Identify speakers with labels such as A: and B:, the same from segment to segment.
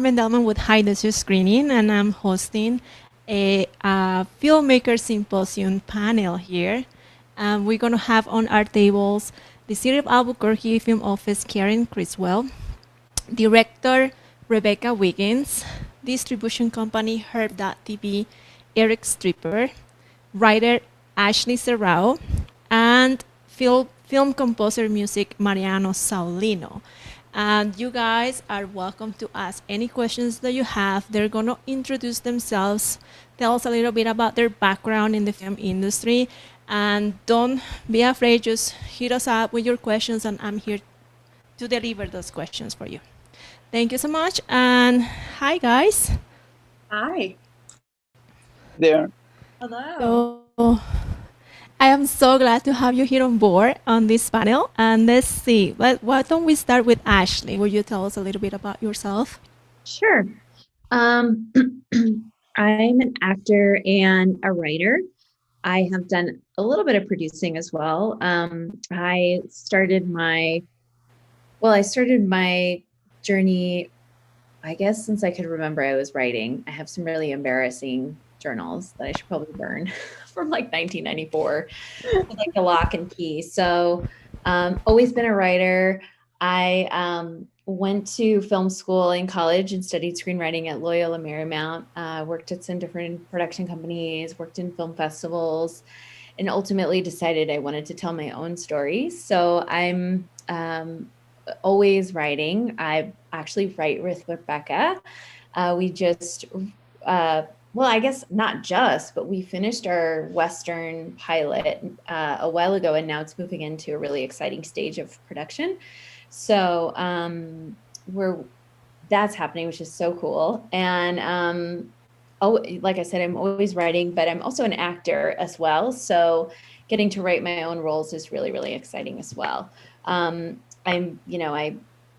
A: Carmen Dahlman with High Desert Screening, and I'm hosting a Filmmakers Symposium panel here. We're going to have on our tables the City of Albuquerque Film Office Karen Criswell, Director Rebekah Wiggins, Distribution Company Herb.tv Eric Streeper, Writer Ashley Serrao, and film composer music Mariano Saulino. And you guys are welcome to ask any questions that you have. They're going to introduce themselves, tell us a little bit about their background in the film industry, and don't be afraid, just hit us up with your questions, and I'm here to deliver those questions for you. Thank you so much, and hi guys.
B: Hi.
C: There.
B: Hello.
A: So, I am so glad to have you here on board on this panel. And let's see, why don't we start with Ashley? Will you tell us a little bit about yourself?
B: Sure. I'm an actor and a writer. I have done a little bit of producing as well. I started my journey, I guess, since I could remember I was writing. I have some really embarrassing journals that I should probably burn from like 1994, with like the lock and key. So always been a writer. I went to film school in college and studied screenwriting at Loyola Marymount. Worked at some different production companies, worked in film festivals, and ultimately decided I wanted to tell my own stories. So I'm always writing. I actually write with Rebekah. We just, well, I guess not just, but we finished our Western pilot a while ago, and now it's moving into a really exciting stage of production. So that's happening, which is so cool. And like I said, I'm always writing, but I'm also an actor as well. So getting to write my own roles is really, really exciting as well. I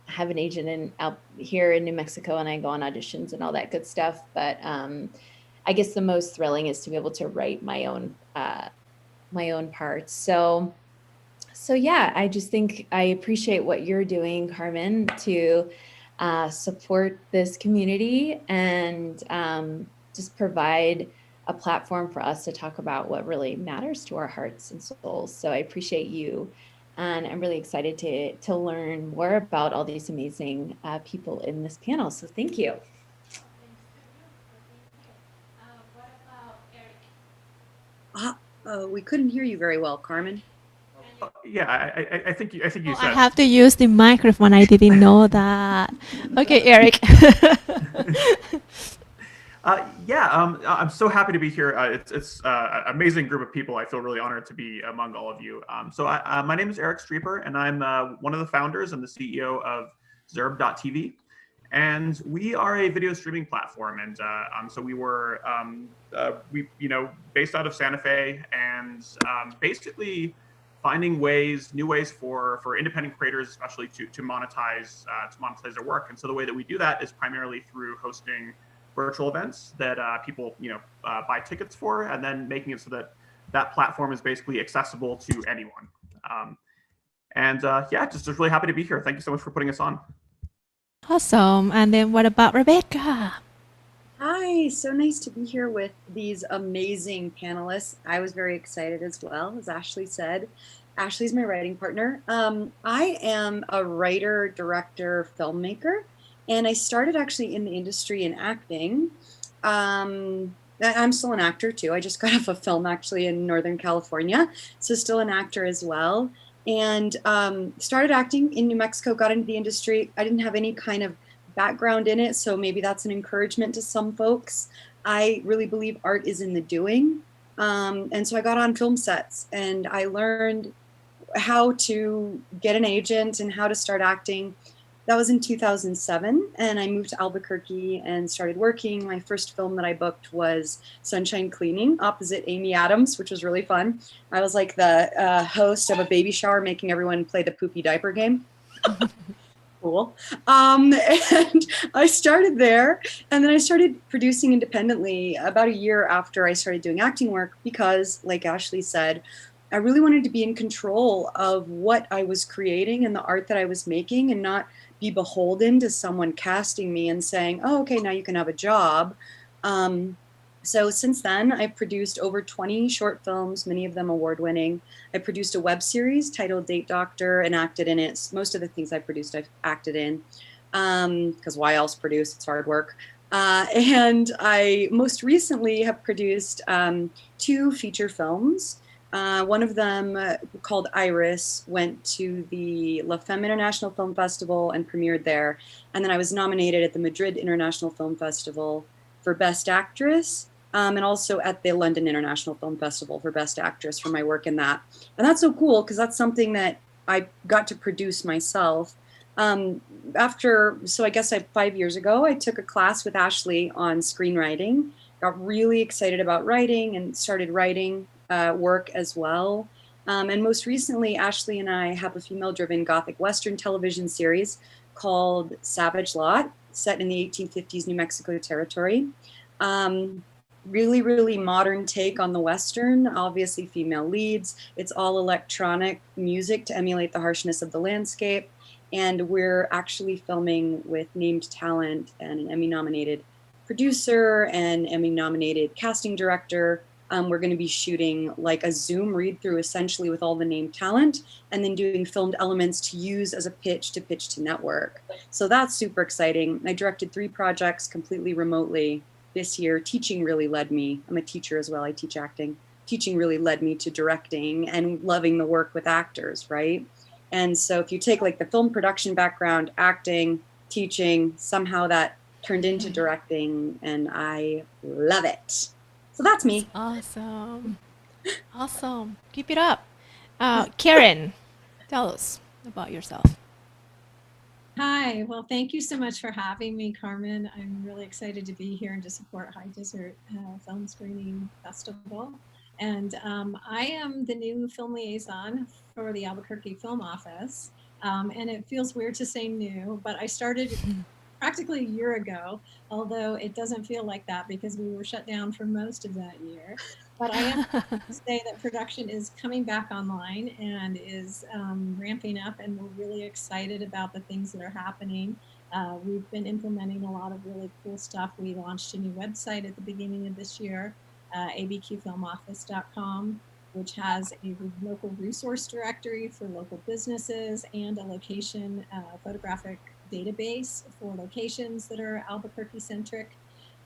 B: have an agent out here in New Mexico, and I go on auditions and all that good stuff. But I guess the most thrilling is to be able to write my own parts. So yeah, I just think I appreciate what you're doing, Carmen, to support this community and just provide a platform for us to talk about what really matters to our hearts and souls. So I appreciate you. And I'm really excited to learn more about all these amazing people in this panel. So thank you.
A: What about Eric?
D: We couldn't hear you very well, Carmen.
C: Yeah, I think you said.
A: I have to use the microphone. I didn't know that. Okay, Eric.
C: I'm so happy to be here. It's an amazing group of people. I feel really honored to be among all of you. My name is Eric Streeper, and I'm one of the founders and the CEO of Zerb.tv. And we are a video streaming platform. And so we were, based out of Santa Fe, and basically finding new ways for independent creators, especially to monetize their work. And so the way that we do that is primarily through hosting virtual events that people buy tickets for, and then making it so that platform is basically accessible to anyone. Just really happy to be here. Thank you so much for putting us on.
A: Awesome. And then what about Rebekah?
D: Hi, so nice to be here with these amazing panelists. I was very excited as well, as Ashley said. Ashley's my writing partner. I am a writer, director, filmmaker. And I started actually in the industry in acting. I'm still an actor too. I just got off a film actually in Northern California. So still an actor as well. And started acting in New Mexico, got into the industry. I didn't have any kind of background in it. So maybe that's an encouragement to some folks. I really believe art is in the doing. And so I got on film sets and I learned how to get an agent and how to start acting. That was in 2007, and I moved to Albuquerque and started working. My first film that I booked was Sunshine Cleaning, opposite Amy Adams, which was really fun. I was like the host of a baby shower, making everyone play the poopy diaper game. Cool. And I started there, and then I started producing independently about a year after I started doing acting work because, like Ashley said, I really wanted to be in control of what I was creating and the art that I was making and not be beholden to someone casting me and saying, oh, okay, now you can have a job. So since then, I've produced over 20 short films, many of them award-winning. I produced a web series titled Date Doctor and acted in it. Most of the things I produced, I've acted in, because why else produce? It's hard work. And I most recently have produced 2 feature films. One of them, called Iris, went to the La Femme International Film Festival and premiered there. And then I was nominated at the Madrid International Film Festival for Best Actress, and also at the London International Film Festival for Best Actress for my work in that. And that's so cool because that's something that I got to produce myself. So I guess 5 years ago, I took a class with Ashley on screenwriting, got really excited about writing and started writing work as well. And most recently, Ashley and I have a female-driven Gothic Western television series called Savage Lot, set in the 1850s New Mexico territory. Really, really modern take on the Western, obviously female leads. It's all electronic music to emulate the harshness of the landscape. And we're actually filming with named talent and an Emmy-nominated producer and Emmy-nominated casting director. We're going to be shooting like a Zoom read-through essentially with all the named talent and then doing filmed elements to use as a pitch to network. So that's super exciting. I directed 3 projects completely remotely this year. Teaching really led me. I'm a teacher as well. I teach acting. Teaching really led me to directing and loving the work with actors, right? And so if you take like the film production background, acting, teaching, somehow that turned into directing and I love it. So that's me.
A: Awesome. Awesome. Keep it up. Karen, tell us about yourself.
E: Hi, well, thank you so much for having me, Carmen. I'm really excited to be here and to support High Desert Film Screening Festival. And I am the new film liaison for the Albuquerque Film Office. And it feels weird to say new, but I started practically a year ago, although it doesn't feel like that because we were shut down for most of that year. But I am to say that production is coming back online and is ramping up, and we're really excited about the things that are happening. We've been implementing a lot of really cool stuff. We launched a new website at the beginning of this year, abqfilmoffice.com, which has a local resource directory for local businesses and a location photographic database for locations that are Albuquerque centric.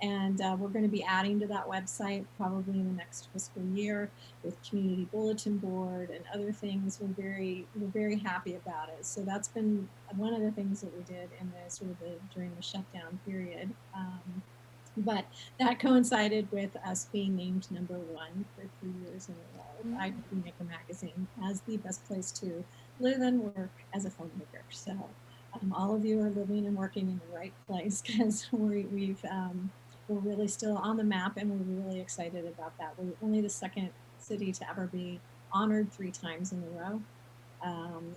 E: And we're going to be adding to that website probably in the next fiscal year with community bulletin board and other things. We're very happy about it. So that's been one of the things that we did in during the shutdown period. But that coincided with us being named #1 for 3 years in a row by Filmmaker magazine as the best place to live and work as a filmmaker. So all of you are living and working in the right place because we're really still on the map, and we're really excited about that. We're only the 2nd city to ever be honored 3 times in a row.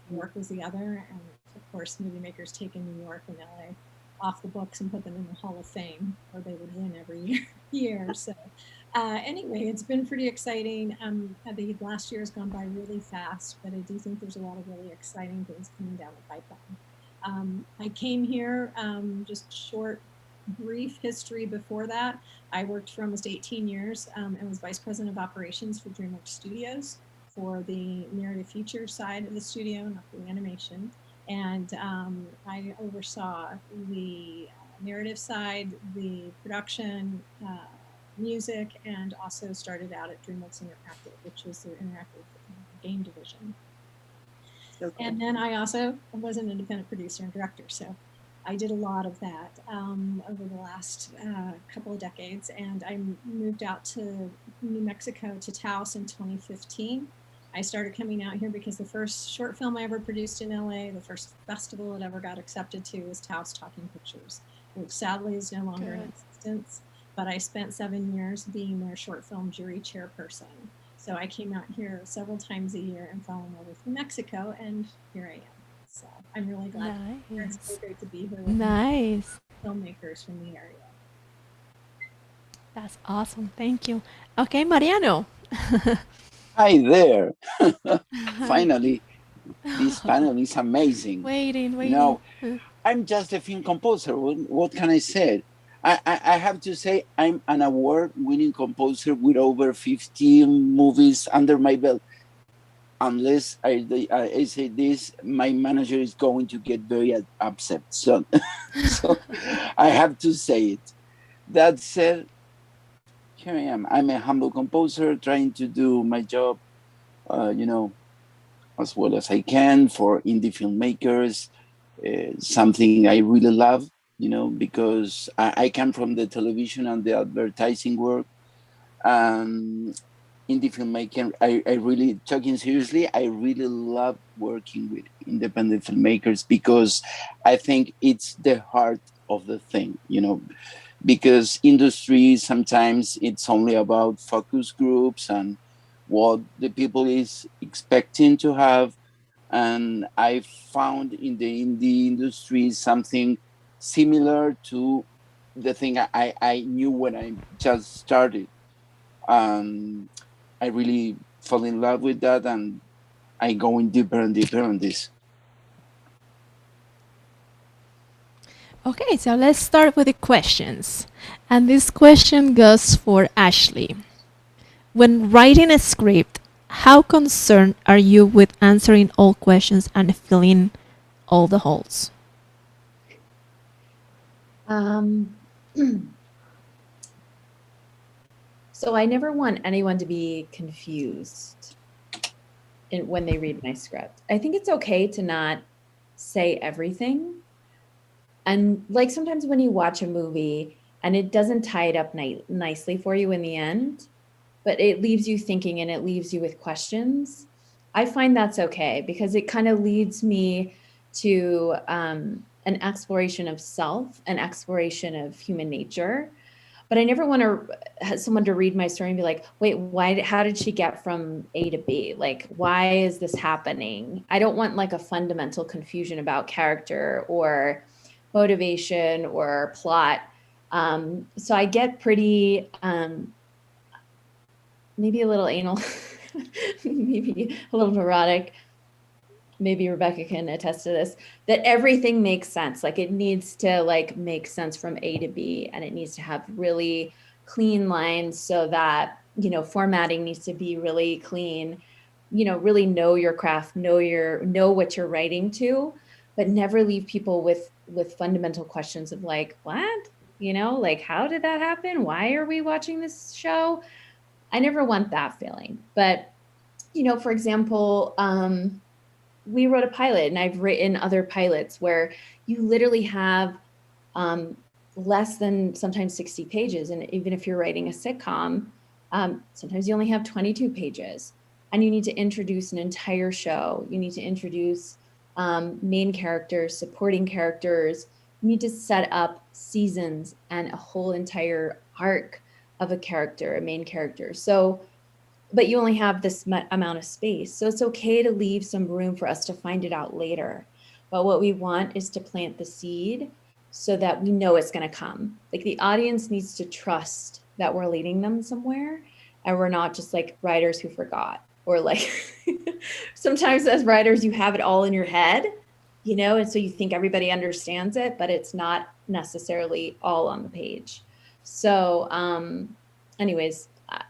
E: New York was the other, and of course, movie makers taking New York and LA off the books and put them in the Hall of Fame, or they would win every year. So anyway, it's been pretty exciting. The last year has gone by really fast, but I do think there's a lot of really exciting things coming down the pipeline. I came here, just short, brief history before that. I worked for almost 18 years and was Vice President of Operations for DreamWorks Studios for the narrative feature side of the studio, not the animation. And I oversaw the narrative side, the production, music, and also started out at DreamWorks Interactive, which was their interactive game division. So cool. And then I also was an independent producer and director. So I did a lot of that over the last couple of decades. And I moved out to New Mexico to Taos in 2015. I started coming out here because the first short film I ever produced in LA, the first festival it ever got accepted to, was Taos Talking Pictures, which sadly is no longer in existence. But I spent 7 years being their short film jury chairperson. So I came out here several times a year and fell in love with New Mexico, and here I am. So I'm really glad. Nice. It's so great to be here with filmmakers from the area.
A: That's awesome. Thank you. Okay, Mariano.
F: Hi there. Finally, this panel is amazing.
A: Waiting.
F: You know, I'm just a film composer. What can I say? I have to say I'm an award-winning composer with over 15 movies under my belt. Unless I say this, my manager is going to get very upset. So, so I have to say it. That said, here I am. I'm a humble composer trying to do my job, as well as I can for indie filmmakers. Something I really love, because I come from the television and the advertising work. Indie filmmaking, I really, talking seriously, I really love working with independent filmmakers because I think it's the heart of the thing, because industry, sometimes it's only about focus groups and what the people is expecting to have. And I found in the indie industry something similar to the thing I knew when I just started. I really fell in love with that, and I going deeper and deeper on this.
A: Okay, so let's start with the questions. And this question goes for Ashley. When writing a script, how concerned are you with answering all questions and filling all the holes?
B: So I never want anyone to be confused when they read my script. I think it's okay to not say everything. And like sometimes when you watch a movie and it doesn't tie it up nicely for you in the end, but it leaves you thinking and it leaves you with questions, I find that's okay because it kind of leads me to an exploration of self, an exploration of human nature. But I never want to someone to read my story and be like, wait, how did she get from A to B? Like, why is this happening? I don't want like a fundamental confusion about character or motivation or plot. So I get pretty, maybe a little anal, maybe a little neurotic. Maybe Rebekah can attest to this, that everything makes sense. Like it needs to like make sense from A to B, and it needs to have really clean lines so that, formatting needs to be really clean, really know your craft, know what you're writing to, but never leave people with fundamental questions of like, what, like, how did that happen? Why are we watching this show? I never want that feeling. But, for example, we wrote a pilot, and I've written other pilots where you literally have less than sometimes 60 pages. And even if you're writing a sitcom, sometimes you only have 22 pages, and you need to introduce an entire show. You need to introduce main characters, supporting characters. You need to set up seasons and a whole entire arc of a character, a main character. So, but you only have this amount of space. So it's okay to leave some room for us to find it out later. But what we want is to plant the seed so that we know it's going to come. Like the audience needs to trust that we're leading them somewhere, and we're not just like writers who forgot, or like sometimes as writers, you have it all in your head, and so you think everybody understands it, but it's not necessarily all on the page. So anyways,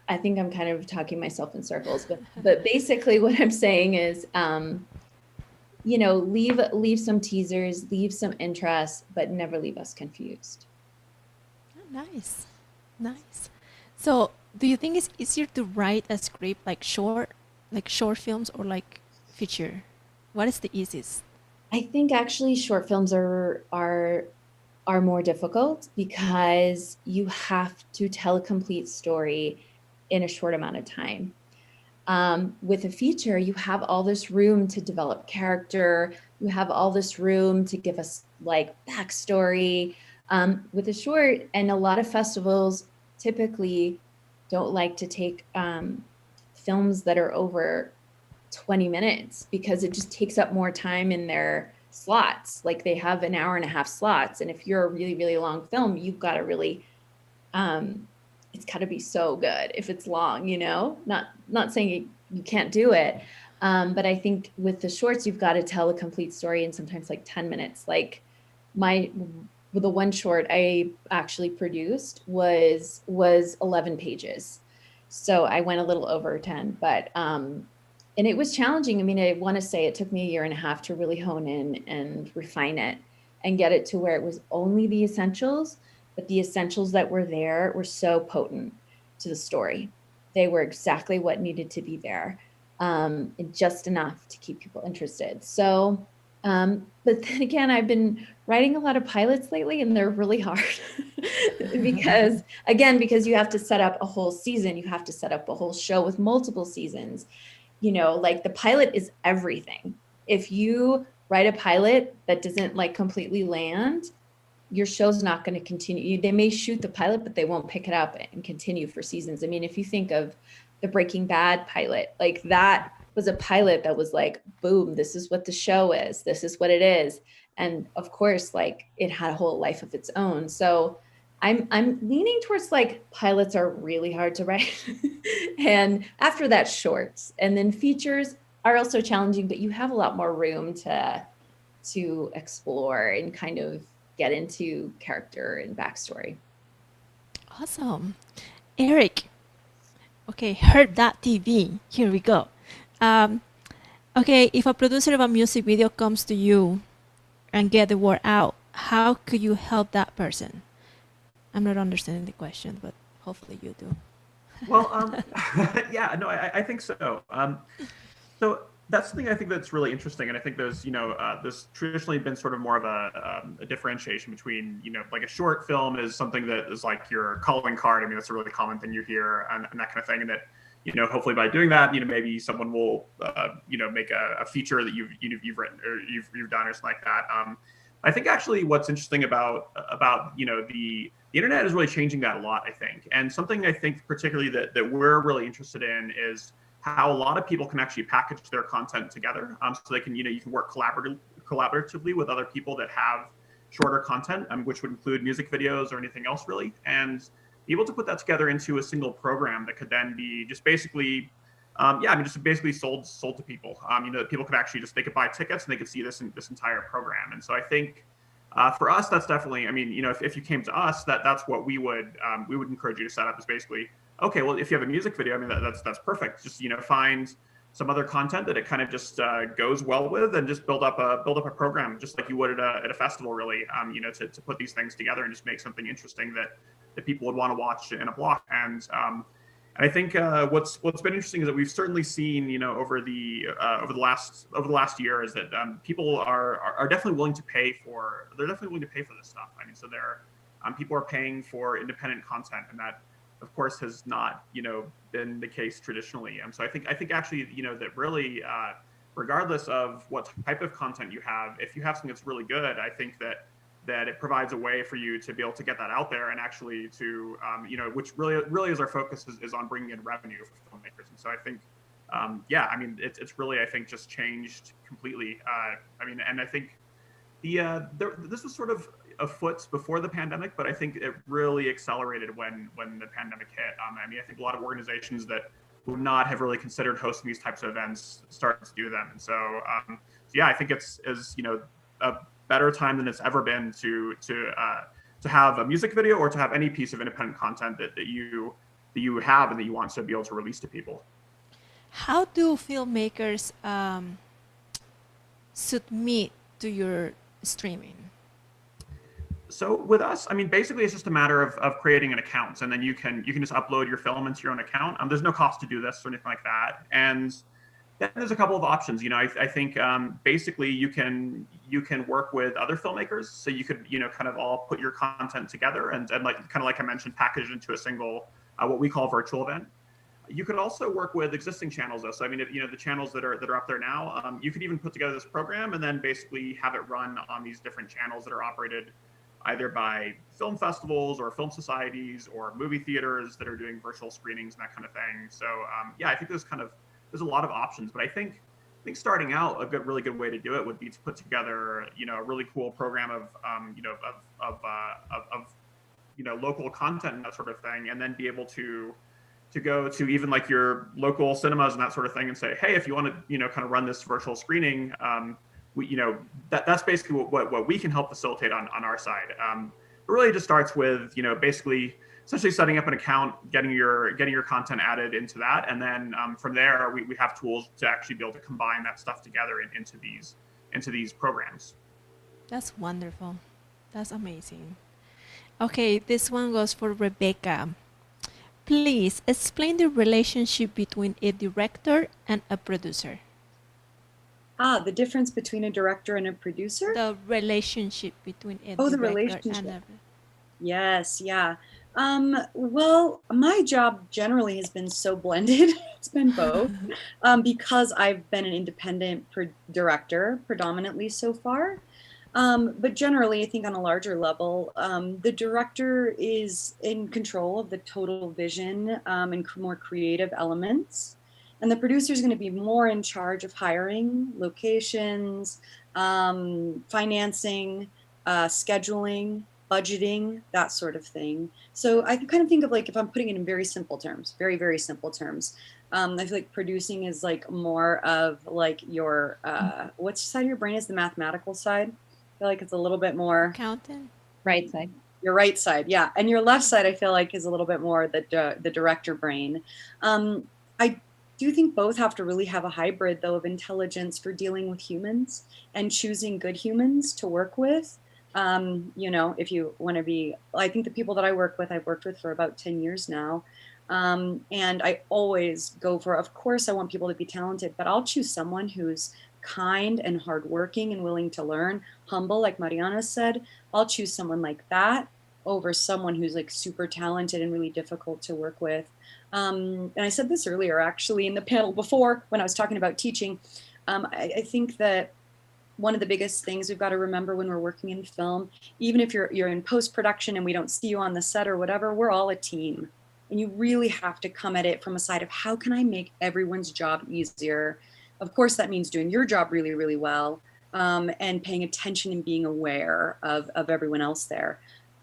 B: I think I'm kind of talking myself in circles, but basically what I'm saying is, leave some teasers, leave some interest, but never leave us confused.
A: Oh, nice. So, do you think it's easier to write a script like short films or like feature? What is the easiest?
B: I think actually short films are more difficult because you have to tell a complete story in a short amount of time. With a feature, you have all this room to develop character. You have all this room to give us like backstory. With a short, and a lot of festivals typically don't like to take films that are over 20 minutes because it just takes up more time in their slots. Like they have an hour and a half slots. And if you're a really, really long film, you've got to really, it's got to be so good if it's long, not saying you can't do it. But I think with the shorts, you've got to tell a complete story in sometimes like 10 minutes. Like the one short I actually produced was 11 pages. So I went a little over 10, but and it was challenging. I mean, I want to say it took me a year and a half to really hone in and refine it and get it to where it was only the essentials, but the essentials that were there were so potent to the story. They were exactly what needed to be there, and just enough to keep people interested. So, but then again, I've been writing a lot of pilots lately, and they're really hard because you have to set up a whole season, you have to set up a whole show with multiple seasons. You know, like the pilot is everything. If you write a pilot that doesn't like completely land, your show's not going to continue. They may shoot the pilot, but they won't pick it up and continue for seasons. I mean, if you think of the Breaking Bad pilot, like that was a pilot that was like, boom, this is what the show is. This is what it is. And of course, like it had a whole life of its own. So I'm leaning towards like pilots are really hard to write. And after that, shorts, and then features are also challenging, but you have a lot more room to explore and kind of get into character and backstory.
A: Awesome. Eric. Okay, heard that TV. Here we go. Okay, if a producer of a music video comes to you and get the word out, how could you help that person? I'm not understanding the question, but hopefully you do.
C: Well, yeah, no, I think so. So that's something I think that's really interesting, and I think there's, there's traditionally been sort of more of a differentiation between, like a short film is something that is like your calling card. I mean, that's a really common thing you hear and that kind of thing, and that, hopefully by doing that, maybe someone will, make a feature that you've written or you've done or something like that. I think actually what's interesting about the internet is really changing that a lot, I think. And something I think particularly that we're really interested in is how a lot of people can actually package their content together. So they can, you can work collaboratively with other people that have shorter content, which would include music videos or anything else really, and be able to put that together into a single program that could then be just basically, just basically sold to people. People could actually they could buy tickets and they could see this entire program. And so I think for us, that's definitely, if you came to us, that's what we would encourage you to set up is basically, okay, well, if you have a music video, that's perfect. Just, find some other content that it kind of just goes well with, and just build up a program, just like you would at a festival, really, to put these things together and just make something interesting that people would want to watch in a block. And I think what's been interesting is that we've certainly seen, over the last year, is that people are definitely willing to pay for this stuff. I mean, so people are paying for independent content, and that, of course, has not been the case traditionally. So I think actually that really, regardless of what type of content you have, if you have something that's really good, I think that it provides a way for you to be able to get that out there and actually to, which really is our focus is on bringing in revenue for filmmakers. And so I think, it's really, I think, just changed completely. And I think this was sort of afoot before the pandemic, but I think it really accelerated when the pandemic hit. I think a lot of organizations that would not have really considered hosting these types of events started to do them. And so, I think it's a better time than it's ever been to have a music video or to have any piece of independent content that you have and that you want to be able to release to people.
A: How do filmmakers submit to your streaming?
C: So with us, basically it's just a matter of creating an account, and then you can just upload your film into your own account. There's no cost to do this or anything like that. And then there's a couple of options. I think basically you can work with other filmmakers. So you could kind of all put your content together and like I mentioned, package it into a single what we call virtual event. You could also work with existing channels though. So if the channels that are up there now, you could even put together this program and then basically have it run on these different channels that are operated either by film festivals or film societies or movie theaters that are doing virtual screenings and that kind of thing. So I think there's a lot of options, but I think starting out a really good way to do it would be to put together a really cool program of local content and that sort of thing, and then be able to go to even like your local cinemas and that sort of thing and say, hey, if you want to kind of run this virtual screening, that's basically what we can help facilitate on our side. It really just starts with, basically essentially setting up an account, getting your content added into that, and then from there we have tools to actually be able to combine that stuff together into these programs.
A: That's wonderful. That's amazing. Okay, this one goes for Rebekah. Please explain the relationship between a director and a producer.
D: The difference between a director and a producer?
A: The relationship between a
D: the
A: director
D: relationship.
A: and a...
D: Yes, yeah. Well, my job generally has been so blended. It's been both because I've been an independent director predominantly so far. But generally, I think on a larger level, the director is in control of the total vision and more creative elements. And the producer is going to be more in charge of hiring, locations, financing, scheduling, budgeting, that sort of thing. So I kind of think of, like, if I'm putting it in very simple terms, very, very simple terms, I feel like producing is like more of like your, what side of your brain is the mathematical side? I feel like it's a little bit more
A: accountant.
B: Right side.
D: Your right side, yeah. And your left side, I feel like, is a little bit more the director brain. I do think both have to really have a hybrid, though, of intelligence for dealing with humans and choosing good humans to work with. If you want to be, I think the people that I've worked with for about 10 years now. And I always go for, of course, I want people to be talented, but I'll choose someone who's kind and hardworking and willing to learn, humble, like Mariano said. I'll choose someone like that over someone who's like super talented and really difficult to work with. And I said this earlier, actually, in the panel before when I was talking about teaching. I think that one of the biggest things we've got to remember when we're working in film, even if you're in post-production and we don't see you on the set or whatever, we're all a team. And you really have to come at it from a side of how can I make everyone's job easier? Of course, that means doing your job really, really well, and paying attention and being aware of everyone else there.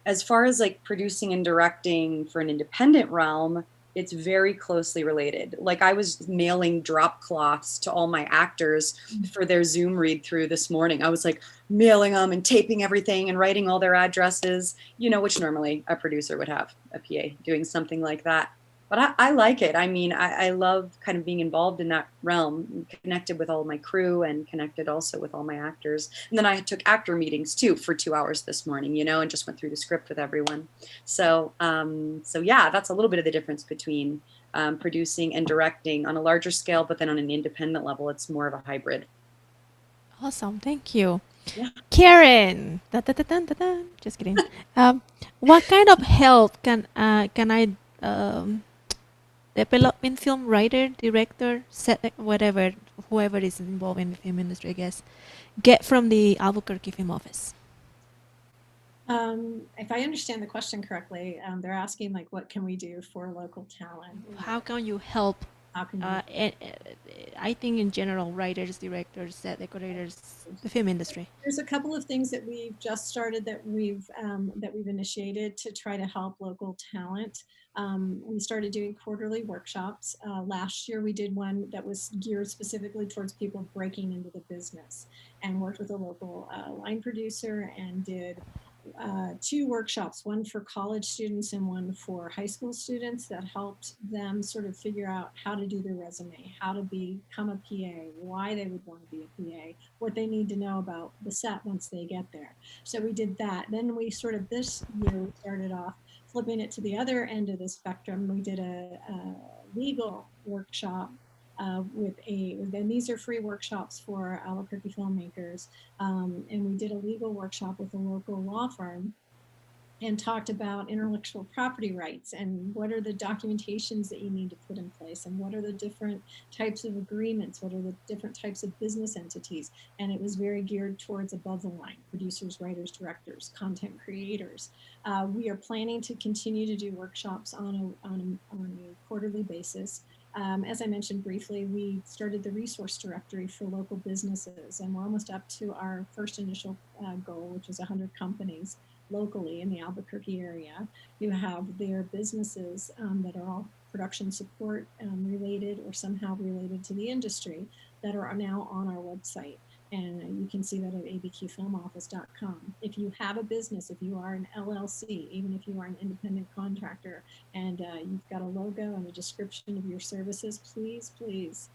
D: As far as like producing and directing for an independent realm, it's very closely related. Like I was mailing drop cloths to all my actors for their Zoom read through this morning. I was like mailing them and taping everything and writing all their addresses, which normally a producer would have a PA doing something like that. But I like it. I mean, I love kind of being involved in that realm, connected with all my crew and connected also with all my actors. And then I took actor meetings too for 2 hours this morning, and just went through the script with everyone. So yeah, that's a little bit of the difference between producing and directing on a larger scale, but then on an independent level, it's more of a hybrid.
A: Awesome, thank you.
D: Yeah.
A: Karen, just kidding. What kind of help can I development film writer, director, set, whoever is involved in the film industry, I guess, get from the Albuquerque Film Office?
E: If I understand the question correctly, they're asking like, what can we do for local talent?
A: How can you help?
E: How can
A: I think in general, writers, directors, set decorators, the film industry.
E: There's a couple of things that we've just started that we've initiated to try to help local talent. We started doing quarterly workshops. Last year we did one that was geared specifically towards people breaking into the business, and worked with a local line producer and did 2 workshops, one for college students and one for high school students, that helped them sort of figure out how to do their resume, how to become a PA, why they would want to be a PA, what they need to know about the set once they get there. So we did that. Then we sort of this year we started off flipping it to the other end of the spectrum. We did a legal workshop and these are free workshops for Albuquerque filmmakers. And we did a legal workshop with a local law firm and talked about intellectual property rights and what are the documentations that you need to put in place and what are the different types of agreements, what are the different types of business entities. And it was very geared towards above the line, producers, writers, directors, content creators. We are planning to continue to do workshops on a quarterly basis. As I mentioned briefly, we started the resource directory for local businesses, and we're almost up to our first initial goal, which is 100 companies locally in the Albuquerque area who have their businesses that are all production support related or somehow related to the industry that are now on our website. And you can see that at abqfilmoffice.com. If you have a business, if you are an LLC, even if you are an independent contractor, and you've got a logo and a description of your services, please, please,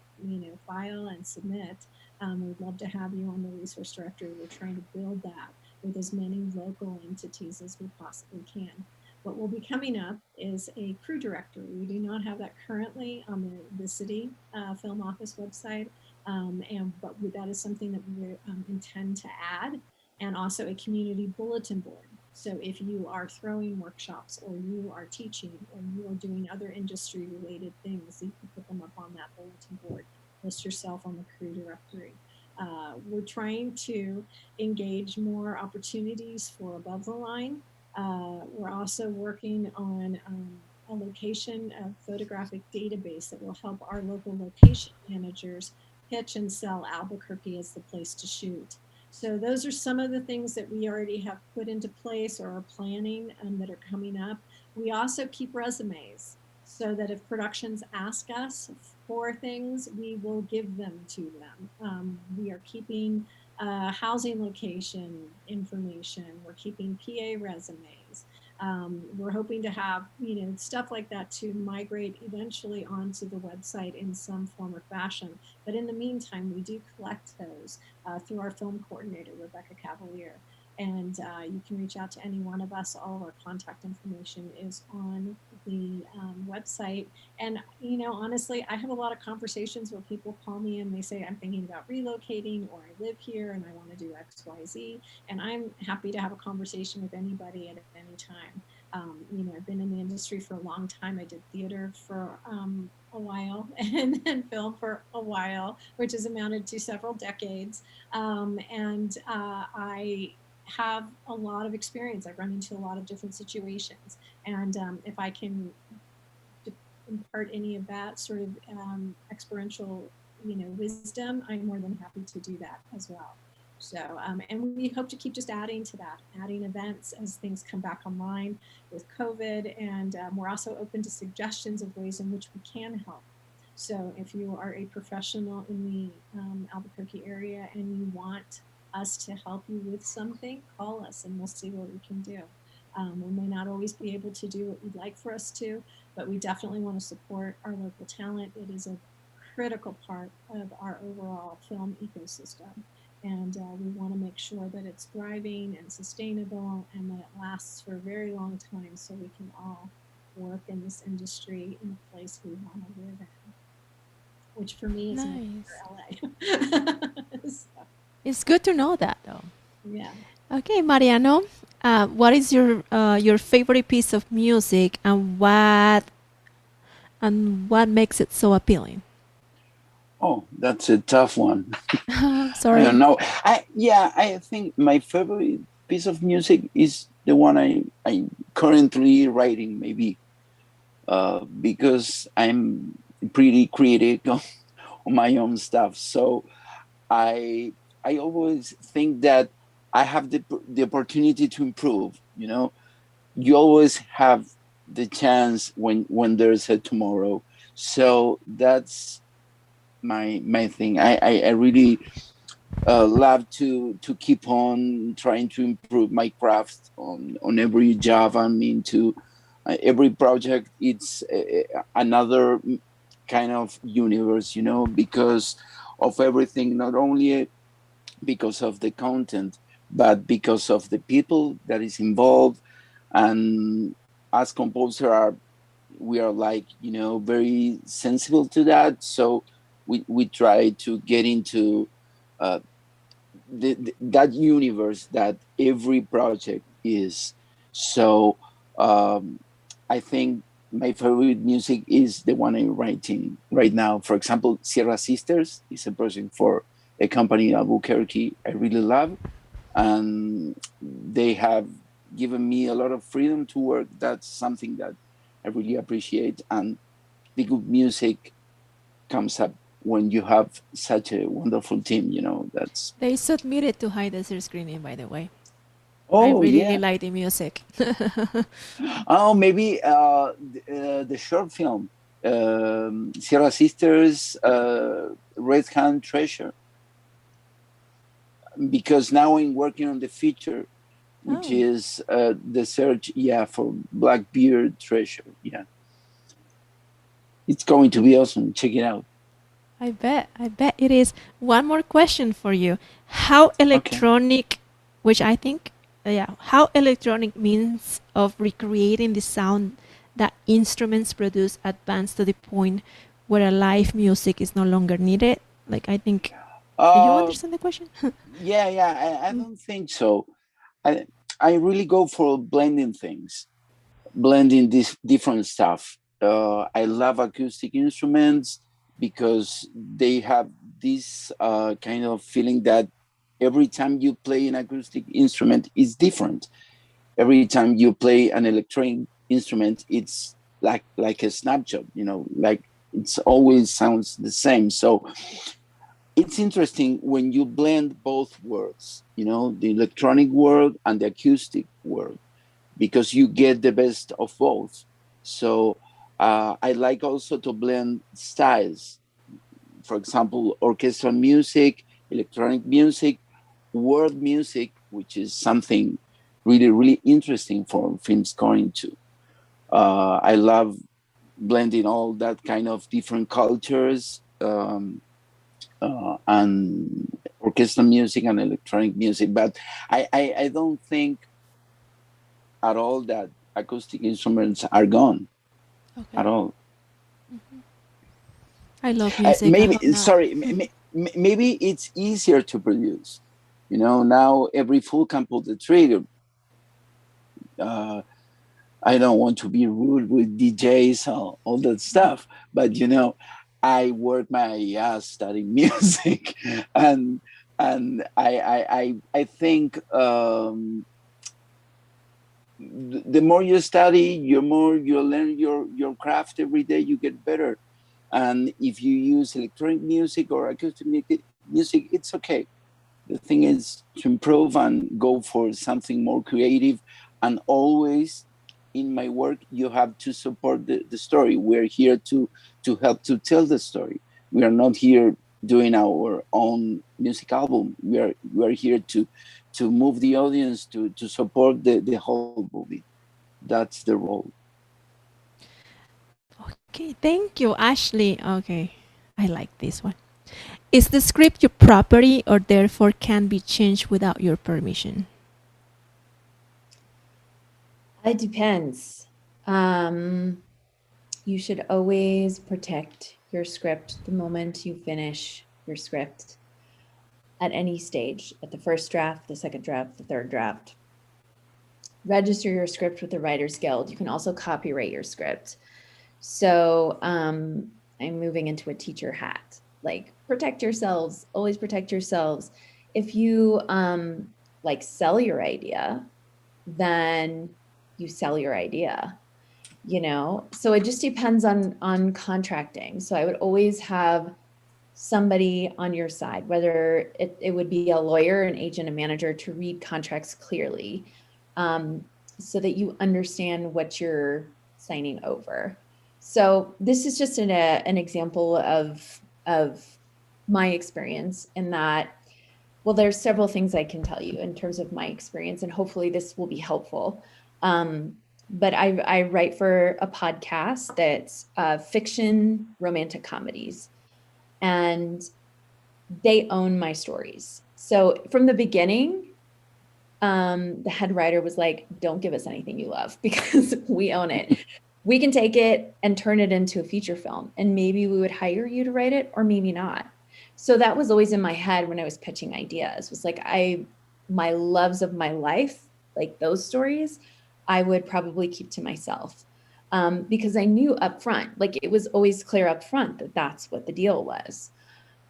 E: file and submit. We'd love to have you on the resource directory. We're trying to build that with as many local entities as we possibly can. What will be coming up is a crew directory. We do not have that currently on the city film office website, but that is something that we intend to add, and also a community bulletin board. So if you are throwing workshops, or you are teaching, or you are doing other industry related things, you can put them up on that bulletin board. List yourself on the crew directory. We're trying to engage more opportunities for above the line. We're also working on a location, a photographic database that will help our local location managers pitch and sell Albuquerque as the place to shoot. So those are some of the things that we already have put into place or are planning that are coming up. We also keep resumes, so that if productions ask us for things, we will give them to them. We are keeping housing location information. We're keeping PA resumes. We're hoping to have, stuff like that to migrate eventually onto the website in some form or fashion. But in the meantime, we do collect those through our film coordinator, Rebekah Cavalier. And you can reach out to any one of us. All of our contact information is on the website. And, honestly, I have a lot of conversations where people call me and they say, I'm thinking about relocating, or I live here and I want to do X, Y, Z. And I'm happy to have a conversation with anybody at any time. I've been in the industry for a long time. I did theater for a while, and then film for a while, which has amounted to several decades. I have a lot of experience. I've run into a lot of different situations. And if I can impart any of that sort of experiential, wisdom, I'm more than happy to do that as well. So, and we hope to keep just adding to that, adding events as things come back online with COVID. And we're also open to suggestions of ways in which we can help. So if you are a professional in the Albuquerque area and you want us to help you with something, call us and we'll see what we can do. We may not always be able to do what you'd like for us to, but we definitely want to support our local talent. It is a critical part of our overall film ecosystem. And we want to make sure that it's thriving and sustainable and that it lasts for a very long time, so we can all work in this industry in a place we want to live in, which for me is LA. So.
A: It's good to know that, though.
E: Yeah.
A: Okay, Mariano, what is your favorite piece of music, and what makes it so appealing?
F: Oh, that's a tough one.
A: Sorry.
F: I don't know. I think my favorite piece of music is the one I'm currently writing, maybe, because I'm pretty critical on my own stuff. So I always think that I have the opportunity to improve. You always have the chance when there's a tomorrow. So that's my thing. I really love to keep on trying to improve my craft on every job I'm into. Every project, it's another kind of universe, because of everything, not only because of the content, but because of the people that is involved. And as composer, we are like, very sensible to that. So we try to get into that universe that every project is. So I think my favorite music is the one I'm writing right now. For example, Sierra Sisters is a project for a company in Albuquerque I really love. And they have given me a lot of freedom to work. That's something that I really appreciate. And the good music comes up when you have such a wonderful team, that's...
A: They submitted to High Desert Screening, by the way.
F: Oh,
A: I really
F: yeah.
A: like the music.
F: Oh, maybe the short film, Sierra Sisters, Red Hand Treasure. because now I'm working on the feature, which
A: Oh.
F: is the search, for Blackbeard treasure. Yeah, it's going to be awesome. Check it out.
A: I bet it is. One more question for you. How electronic, which I think, how electronic means of recreating the sound that instruments produce advanced to the point where a live music is no longer needed? Like, I think, do you understand the question?
F: I don't think so. I really go for blending things, blending this different stuff. I love acoustic instruments because they have this kind of feeling that every time you play an acoustic instrument is different. Every time you play an electronic instrument, it's like a snapshot, like it's always sounds the same. So it's interesting when you blend both worlds, the electronic world and the acoustic world, because you get the best of both. So I like also to blend styles. For example, orchestral music, electronic music, world music, which is something really, really interesting for film scoring too. I love blending all that kind of different cultures, and orchestral music and electronic music. But I don't think at all that acoustic instruments are gone at all.
A: Mm-hmm. I love music.
F: Maybe it's easier to produce. Now every fool can pull the trigger. I don't want to be rude with DJs, all that stuff, but I work my ass studying music, and I think the more you study, the more you learn your craft every day. You get better, and if you use electronic music or acoustic music, it's okay. The thing is to improve and go for something more creative, and always in my work, you have to support the story. We're here to help to tell the story. We are not here doing our own music album. We are here to move the audience, to support the whole movie. That's the role.
A: Okay, thank you, Ashley. Okay, I like this one. Is the script your property or therefore can be changed without your permission?
B: It depends. You should always protect your script the moment you finish your script at any stage, at the first draft, the second draft, the third draft. Register your script with the Writers Guild. You can also copyright your script. So I'm moving into a teacher hat. Like, protect yourselves, always protect yourselves. If you sell your idea, then you sell your idea, so it just depends on contracting. So I would always have somebody on your side, whether it would be a lawyer, an agent, a manager, to read contracts clearly, so that you understand what you're signing over. So this is just an example of my experience in that, well, there's several things I can tell you in terms of my experience, and hopefully this will be helpful. But I write for a podcast that's fiction romantic comedies, and they own my stories. So from the beginning, the head writer was like, don't give us anything you love because we own it. We can take it and turn it into a feature film, and maybe we would hire you to write it or maybe not. So that was always in my head when I was pitching ideas, was like, my loves of my life, like those stories, I would probably keep to myself, because I knew up front, like it was always clear up front that that's what the deal was.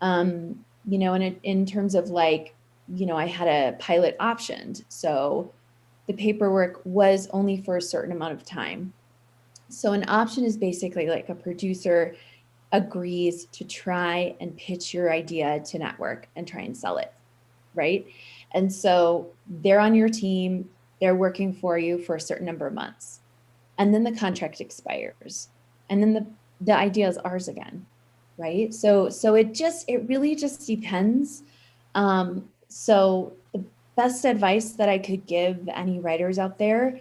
B: And in terms of like, I had a pilot optioned. So the paperwork was only for a certain amount of time. So an option is basically like a producer agrees to try and pitch your idea to network and try and sell it, right? And so they're on your team, they're working for you for a certain number of months. And then the contract expires. And then the idea is ours again, right? So it really just depends. So the best advice that I could give any writers out there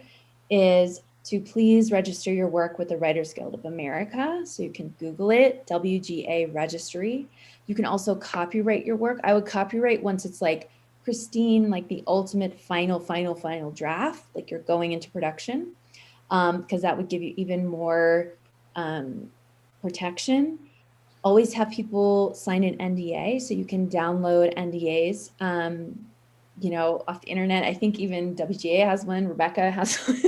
B: is to please register your work with the Writers Guild of America. So you can Google it, WGA registry. You can also copyright your work. I would copyright once it's like pristine, like the ultimate final draft, like you're going into production, because that would give you even more protection. Always have people sign an NDA, so you can download NDAs, you know, off the internet. I think even WGA has one, Rebekah has one.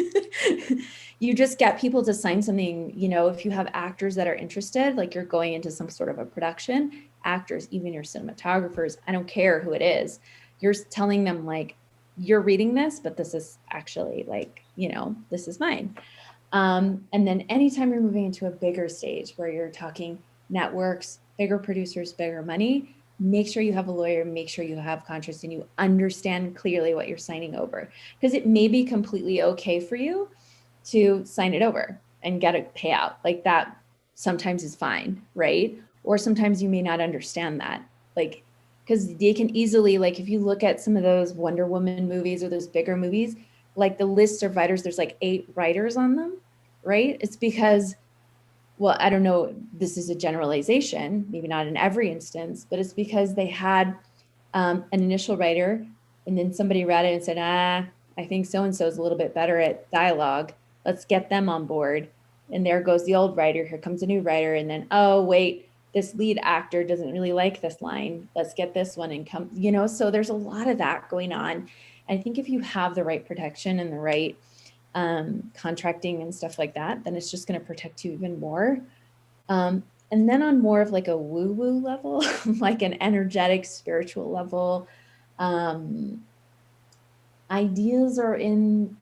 B: You just get people to sign something, you know, if you have actors that are interested, like you're going into some sort of a production, actors, even your cinematographers, I don't care who it is, you're telling them like, you're reading this, but this is actually like, you know, this is mine. And then anytime you're moving into a bigger stage where you're talking networks, bigger producers, bigger money, make sure you have a lawyer, make sure you have contracts and you understand clearly what you're signing over. Because it may be completely okay for you to sign it over and get a payout. Like that sometimes is fine, right? Or sometimes you may not understand that. Like, because they can easily, like if you look at some of those Wonder Woman movies or those bigger movies, like the list of writers, there's like 8 writers on them, right? It's because, well, I don't know, this is a generalization, maybe not in every instance, but it's because they had an initial writer and then somebody read it and said, I think so-and-so is a little bit better at dialogue. Let's get them on board. And there goes the old writer, here comes a new writer. And then, oh, wait, this lead actor doesn't really like this line. Let's get this one and come, you know, so there's a lot of that going on. I think if you have the right protection and the right contracting and stuff like that, then it's just going to protect you even more. And then on more of like a woo-woo level, like an energetic, spiritual level, ideas are in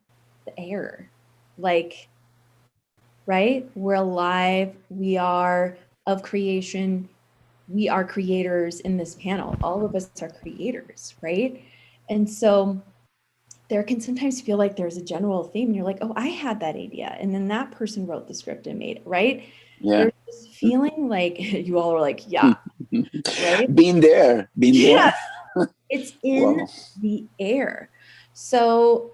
B: the air, like, right? We're alive, we are of creation, we are creators in this panel. All of us are creators, right? And so there can sometimes feel like there's a general theme and you're like, oh, I had that idea. And then that person wrote the script and made it, right? Yeah. There's this feeling like you all are like, yeah, right?
F: Been there.
B: It's in the air. So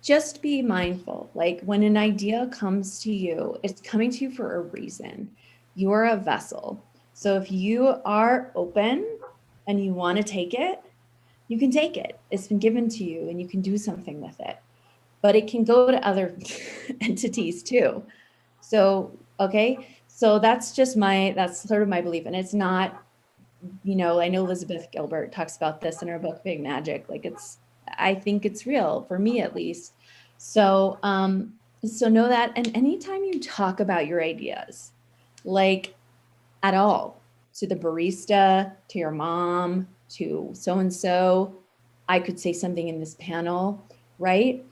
B: just be mindful. Like when an idea comes to you, it's coming to you for a reason. You are a vessel. So if you are open and you want to take it, you can take it. It's been given to you and you can do something with it. But it can go to other entities too. So, okay. So that's sort of my belief. And it's not, you know, I know Elizabeth Gilbert talks about this in her book, Big Magic. Like I think it's real for me at least. So, so know that. And anytime you talk about your ideas, like at all, to the barista, to your mom, to so-and-so, I could say something in this panel, right?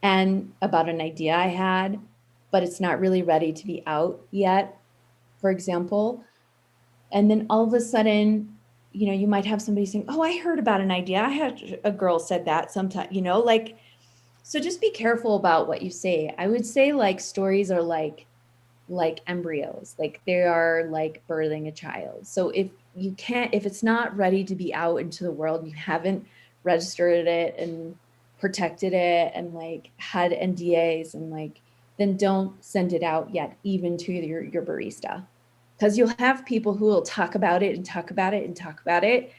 B: And about an idea I had, but it's not really ready to be out yet, for example. And then all of a sudden, you know, you might have somebody saying, oh, I heard about an idea. I had a girl said that sometime, you know, like, so just be careful about what you say. I would say like stories are like embryos, like they are like birthing a child. So if it's not ready to be out into the world, you haven't registered it and protected it and like had NDAs and like, then don't send it out yet, even to your barista. Because you'll have people who will talk about it and talk about it and talk about it,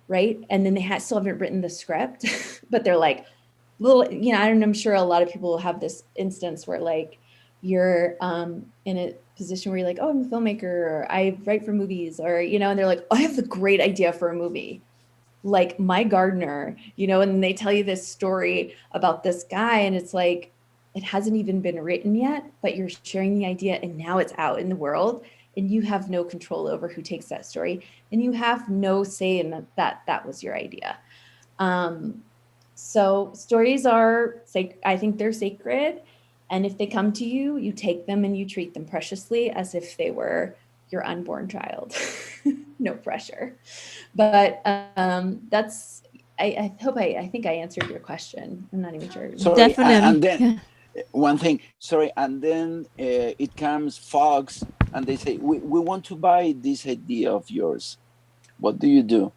B: right? And then they still haven't written the script, but they're like, you know, I'm sure a lot of people will have this instance where like you're in a position where you're like, oh, I'm a filmmaker, or I write for movies, or, you know, and they're like, oh, I have the great idea for a movie, like My Gardener, you know, and they tell you this story about this guy, and it's like, it hasn't even been written yet, but you're sharing the idea, and now it's out in the world, and you have no control over who takes that story, and you have no say in that was your idea. So stories are, I think they're sacred. And if they come to you, you take them and you treat them preciously as if they were your unborn child. No pressure. But that's, I think I answered your question. I'm not even sure.
F: Sorry,
A: Definitely.
F: and then one thing, sorry, and then it comes Fox and they say, we want to buy this idea of yours. What do you do?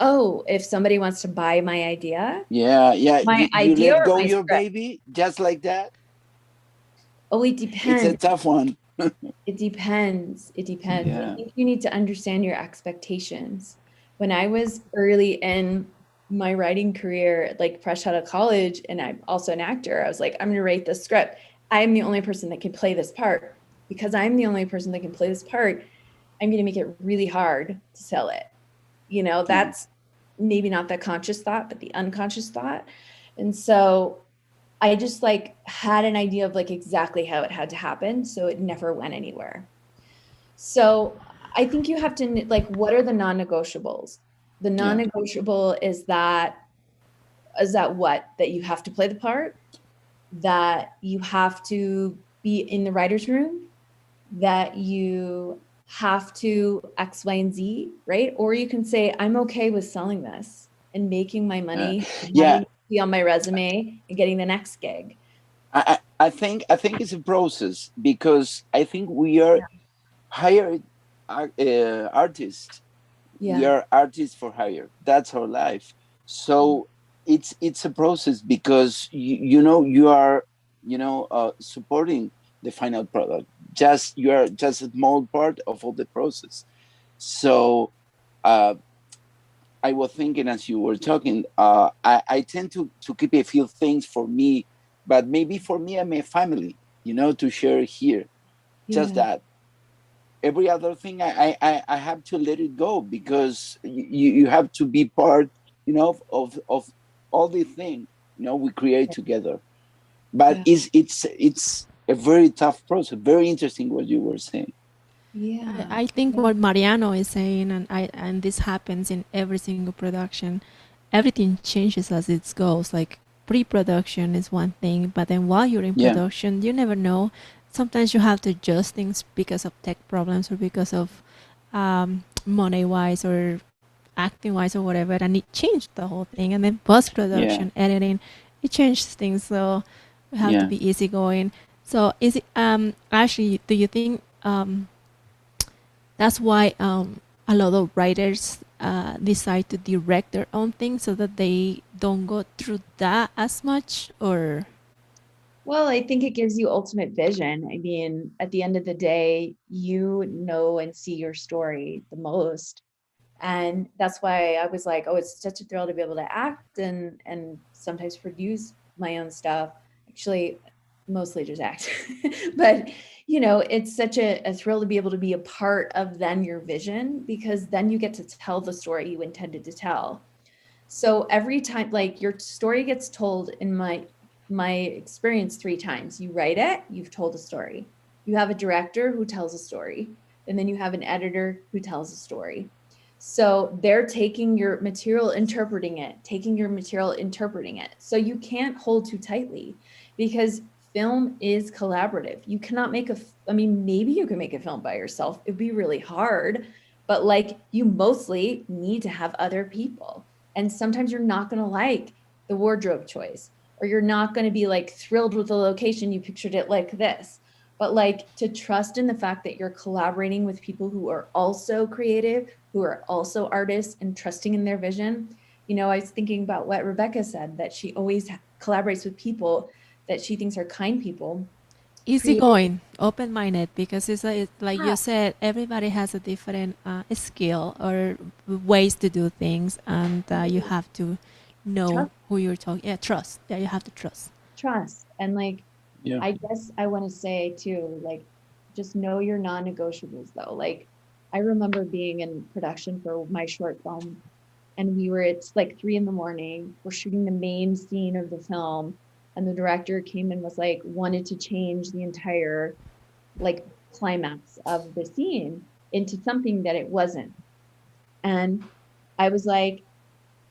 B: Oh, if somebody wants to buy my idea,
F: Yeah,
B: my
F: you
B: idea
F: let
B: or
F: go
B: my
F: your
B: script?
F: baby just like that.
B: Oh, it
F: It's a
B: depends.
F: tough one.
B: It depends. It depends. I
F: Yeah.
B: think you need to understand your expectations. When I was early in my writing career, like fresh out of college, and I'm also an actor, I was like, I'm going to write this script. I'm the only person that can play this part. Because I'm the only person that can play this part, I'm going to make it really hard to sell it. You know, that's maybe not the conscious thought, but the unconscious thought. And so I just like had an idea of like exactly how it had to happen. So it never went anywhere. So I think you have to like, what are the non-negotiables? The non-negotiable is that what? That you have to play the part, that you have to be in the writer's room, that you have to X, Y, and Z, right? Or you can say, I'm okay with selling this and making my money, and
F: Yeah.
B: having it be on my resume and getting the next gig.
F: I think it's a process, because I think we are hired artists.
B: Yeah.
F: We are artists for hire. That's our life. So it's a process, because you are supporting the final product. You are just a small part of all the process. So I was thinking as you were talking, I tend to keep a few things for me, but maybe for me and my family, to share here. Just that. Every other thing, I have to let it go, because you have to be part, of all the thing, we create together. But it's a very tough process. Very interesting what you were saying.
B: Yeah.
A: I think what Mariano is saying, and this happens in every single production, everything changes as it goes. Like pre-production is one thing, but then while you're in production, you never know. Sometimes you have to adjust things because of tech problems or because of money-wise or acting-wise or whatever, and it changed the whole thing. And then post-production, editing, it changed things. So we have to be easygoing. So is it Ashley? Do you think that's why a lot of writers decide to direct their own thing so that they don't go through that as much? Or
B: well, I think it gives you ultimate vision. I mean, at the end of the day, you know and see your story the most. And that's why I was like, oh, it's such a thrill to be able to act and sometimes produce my own stuff. Actually, mostly just act. But, it's such a thrill to be able to be a part of then your vision, because then you get to tell the story you intended to tell. So every time, like, your story gets told in my experience 3 times. You write it, you've told a story. You have a director who tells a story, and then you have an editor who tells a story. So they're taking your material, interpreting it, So you can't hold too tightly, because film is collaborative. You cannot maybe you can make a film by yourself. It'd be really hard, but like, you mostly need to have other people. And sometimes you're not going to like the wardrobe choice, or you're not going to be like thrilled with the location. You pictured it like this. But like, to trust in the fact that you're collaborating with people who are also creative, who are also artists, and trusting in their vision. I was thinking about what Rebekah said, that she always collaborates with people that she thinks are kind people.
A: Easygoing, open-minded, because it's like you said, everybody has a different skill or ways to do things, and you have to know who you're talking. Yeah, trust. Yeah, you have to trust.
B: Trust. And like, I guess I want to say too, like, just know your non-negotiables though. Like, I remember being in production for my short film, and it's like 3 a.m. We're shooting the main scene of the film, and the director came and was like, wanted to change the entire like climax of the scene into something that it wasn't. And I was like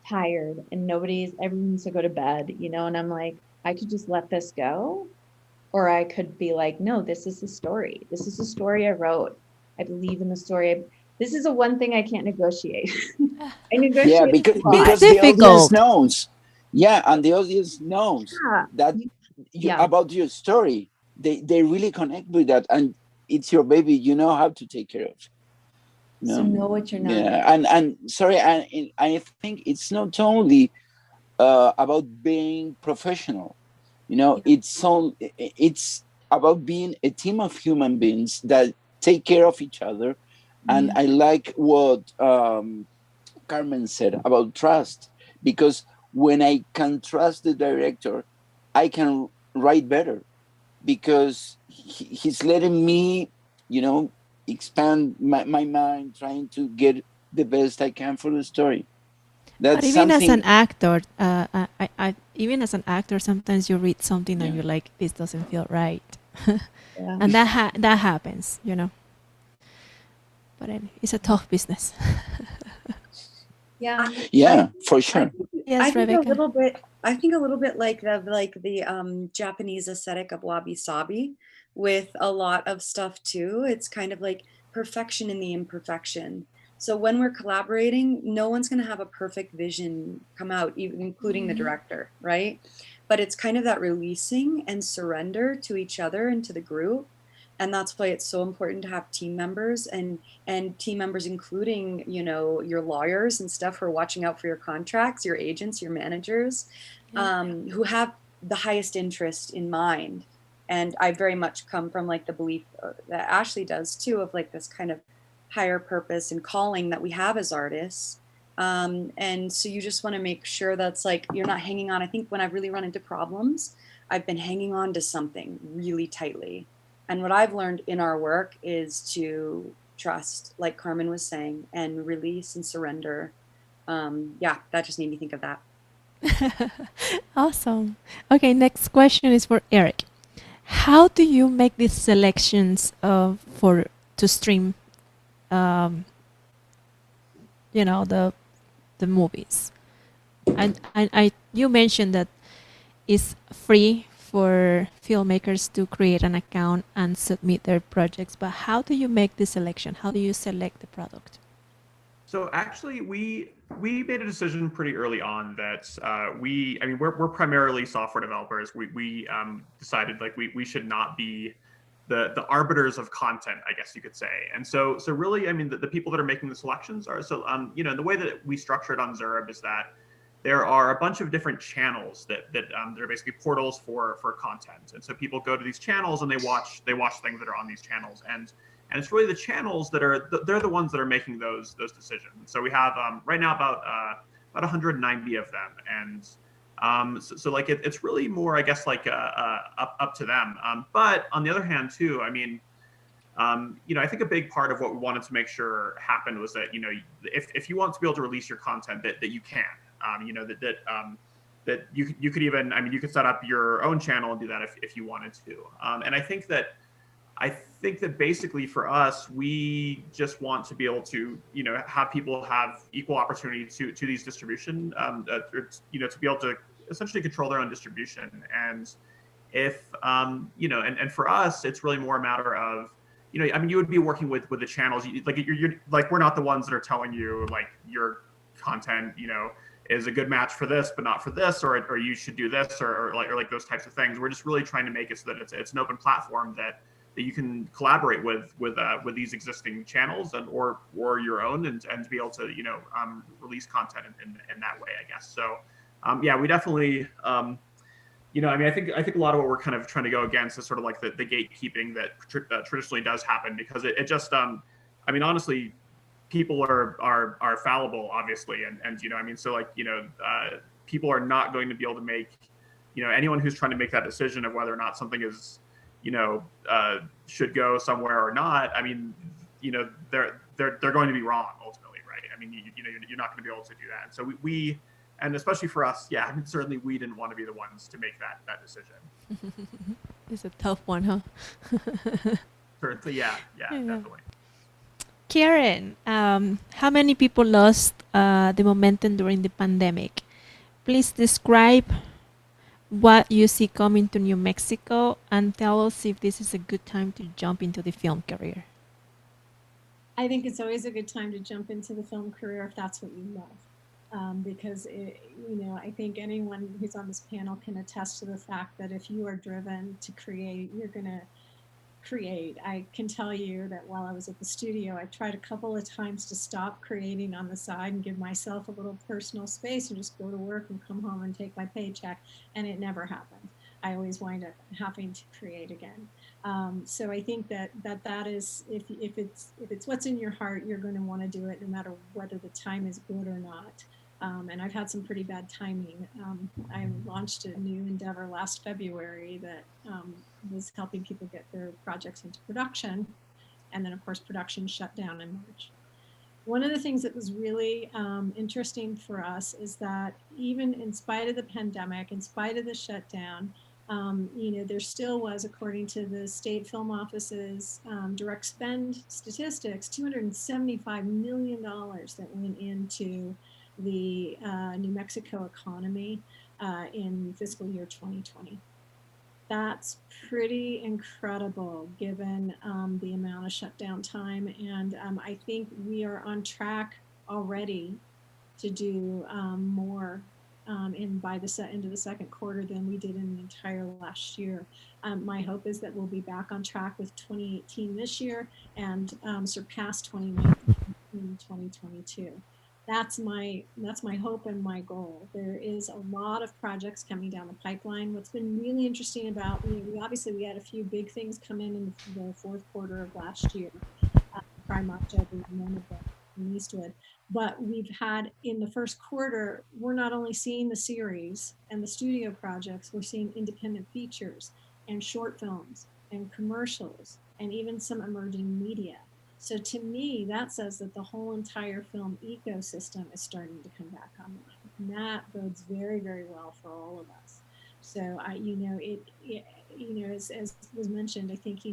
B: tired, and everyone needs to go to bed, and I'm like, I could just let this go. Or I could be like, no, this is the story. This is the story I wrote. I believe in the story. This is the one thing I can't negotiate. I negotiate
F: because the audience knows. Yeah, and the audience knows that about your story. They really connect with that, and it's your baby. You know how to take care of.
B: So know what you're not.
F: Yeah, and sorry, I think it's not only about being professional. You know, it's about being a team of human beings that take care of each other. And I like what Carmen said about trust, because when I can trust the director, I can write better, because he's letting me, you know, expand my mind, trying to get the best I can for the story.
A: But
F: That's
A: even as an
F: something.
A: actor, even as an actor, sometimes you read something and
F: Yeah.
A: you're like, this doesn't feel right.
B: Yeah.
A: And that happens, you know. But it's a tough business.
B: Yeah.
F: Yeah, for sure.
A: Yes,
D: I think
A: Rebekah.
D: I think a little bit like the Japanese aesthetic of wabi sabi, with a lot of stuff too. It's kind of like perfection in the imperfection. So when we're collaborating, no one's going to have a perfect vision come out, even including the director, right? But it's kind of that releasing and surrender to each other and to the group. And that's why it's so important to have team members, and team members including, you know, your lawyers and stuff who are watching out for your contracts, your agents, your managers, who have the highest interest in mind. And I very much come from like the belief that Ashley does too, of like this kind of higher purpose and calling that we have as artists. And so you just want to make sure that's like you're not hanging on. I think when I've really run into problems, I've been hanging on to something really tightly. And what I've learned in our work is to trust, like Carmen was saying, and release and surrender. Yeah, that just made me think of that.
A: Awesome. Okay, next question is for Eric. How do you make these selections to stream, you know, the movies? And you mentioned that it's free for filmmakers to create an account and submit their projects, but how do you make the selection? How do you select the product?
C: So actually, we made a decision pretty early on that we're primarily software developers. We decided like we should not be the arbiters of content, I guess you could say. And so really, I mean, the people that are making the selections are the way that we structure it on Zurb is that there are a bunch of different channels that they're basically portals for content. And so people go to these channels and they watch things that are on these channels. And it's really the channels that they're the ones that are making those decisions. So we have right now about 190 of them. And so like it's really more, I guess, like up to them. But on the other hand too, I mean, I think a big part of what we wanted to make sure happened was that, if you want to be able to release your content, that you can. That you could even, I mean, you could set up your own channel and do that if you wanted to. And I think that basically for us, we just want to be able to, have people have equal opportunity to these distribution, to be able to essentially control their own distribution. And if, and for us, it's really more a matter of, I mean, you would be working with the channels, you're like, we're not the ones that are telling you like your content, is a good match for this, but not for this, or you should do this, or like those types of things. We're just really trying to make it so that it's an open platform that you can collaborate with these existing channels or your own, and to be able to release content in that way, I guess. So yeah, we definitely I mean, I think a lot of what we're kind of trying to go against is sort of like the gatekeeping that traditionally does happen, because it just I mean, honestly, people are fallible, obviously, and I mean, so like people are not going to be able to make anyone who's trying to make that decision of whether or not something is should go somewhere or not. I mean, they're going to be wrong ultimately, right? I mean, you're not going to be able to do that. And so we and especially for us, yeah, I mean, certainly we didn't want to be the ones to make that decision.
A: It's a tough one, huh?
C: Certainly, yeah, definitely.
A: Karen, how many people lost the momentum during the pandemic? Please describe what you see coming to New Mexico and tell us if this is a good time to jump into the film career.
E: I think it's always a good time to jump into the film career if that's what you love. Because, I think anyone who's on this panel can attest to the fact that if you are driven to create, you're going to create. I can tell you that while I was at the studio, I tried a couple of times to stop creating on the side and give myself a little personal space and just go to work and come home and take my paycheck, and it never happened. I always wind up having to create again. So I think that is, if it's what's in your heart, you're going to want to do it no matter whether the time is good or not. And I've had some pretty bad timing. I launched a new endeavor last February that was helping people get their projects into production. And then, of course, production shut down in March. One of the things that was really interesting for us is that even in spite of the pandemic, in spite of the shutdown, there still was, according to the state film office's direct spend statistics, $275 million that went into the New Mexico economy in fiscal year 2020. That's pretty incredible given the amount of shutdown time. And I think we are on track already to do more by the end of the second quarter than we did in the entire last year. My hope is that we'll be back on track with 2018 this year and surpass 2019 in 2022. That's my hope and my goal. There is a lot of projects coming down the pipeline. What's been really interesting about, we had a few big things come in the fourth quarter of last year, Prime October, one of them in Eastwood. But we've had in the first quarter, we're not only seeing the series and the studio projects, we're seeing independent features and short films and commercials and even some emerging media. So to me, that says that the whole entire film ecosystem is starting to come back online. And that bodes very, very well for all of us. So as was mentioned, I think,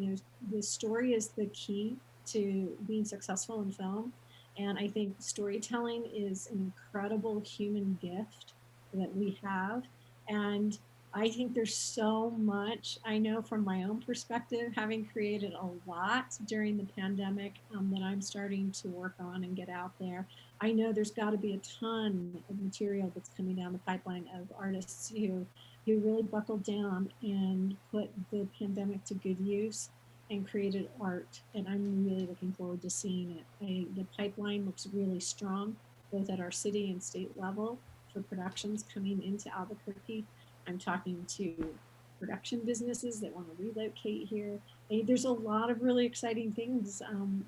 E: the story is the key to being successful in film. And I think storytelling is an incredible human gift that we have. And I think there's so much, I know from my own perspective, having created a lot during the pandemic that I'm starting to work on and get out there. I know there's got to be a ton of material that's coming down the pipeline of artists who really buckled down and put the pandemic to good use and created art. And I'm really looking forward to seeing it. The pipeline looks really strong, both at our city and state level for productions coming into Albuquerque. I'm talking to production businesses that want to relocate here. There's a lot of really exciting things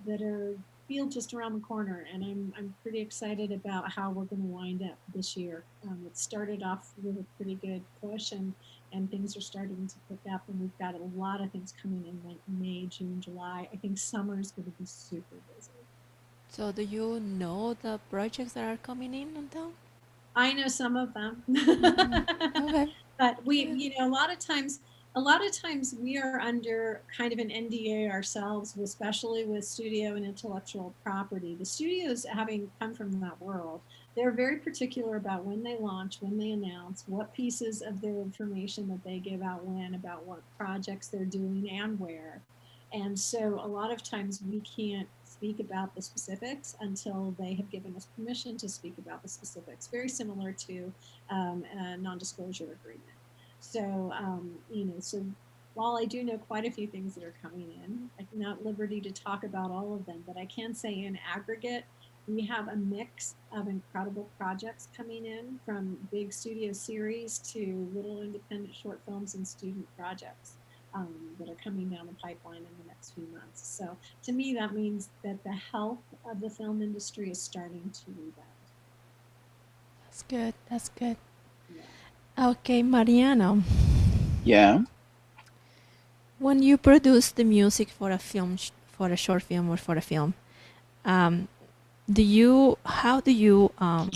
E: that feel just around the corner, and I'm pretty excited about how we're going to wind up this year. It started off with a pretty good push, and things are starting to pick up, and we've got a lot of things coming in like May, June, July. I think summer is going to be super busy. So
A: do you know the projects that are coming in town?
E: I know some of them.
A: Okay.
E: But we, a lot of times we are under kind of an NDA ourselves, especially with studio and intellectual property. The studios, having come from that world, they're very particular about when they launch, when they announce, what pieces of their information that they give out when, about what projects they're doing and where. And so a lot of times we can't speak about the specifics until they have given us permission to speak about the specifics, very similar to a non-disclosure agreement. So, so while I do know quite a few things that are coming in, I'm not at liberty to talk about all of them, but I can say in aggregate, we have a mix of incredible projects coming in, from big studio series to little independent short films and student projects that are coming down the pipeline in the next few months. So to me, that means that the health of the film industry is starting to rebound.
A: That's good. That's good.
E: Yeah.
A: Okay, Mariano.
F: Yeah.
A: When you produce the music for a film, for a short film or for a film, how do you, I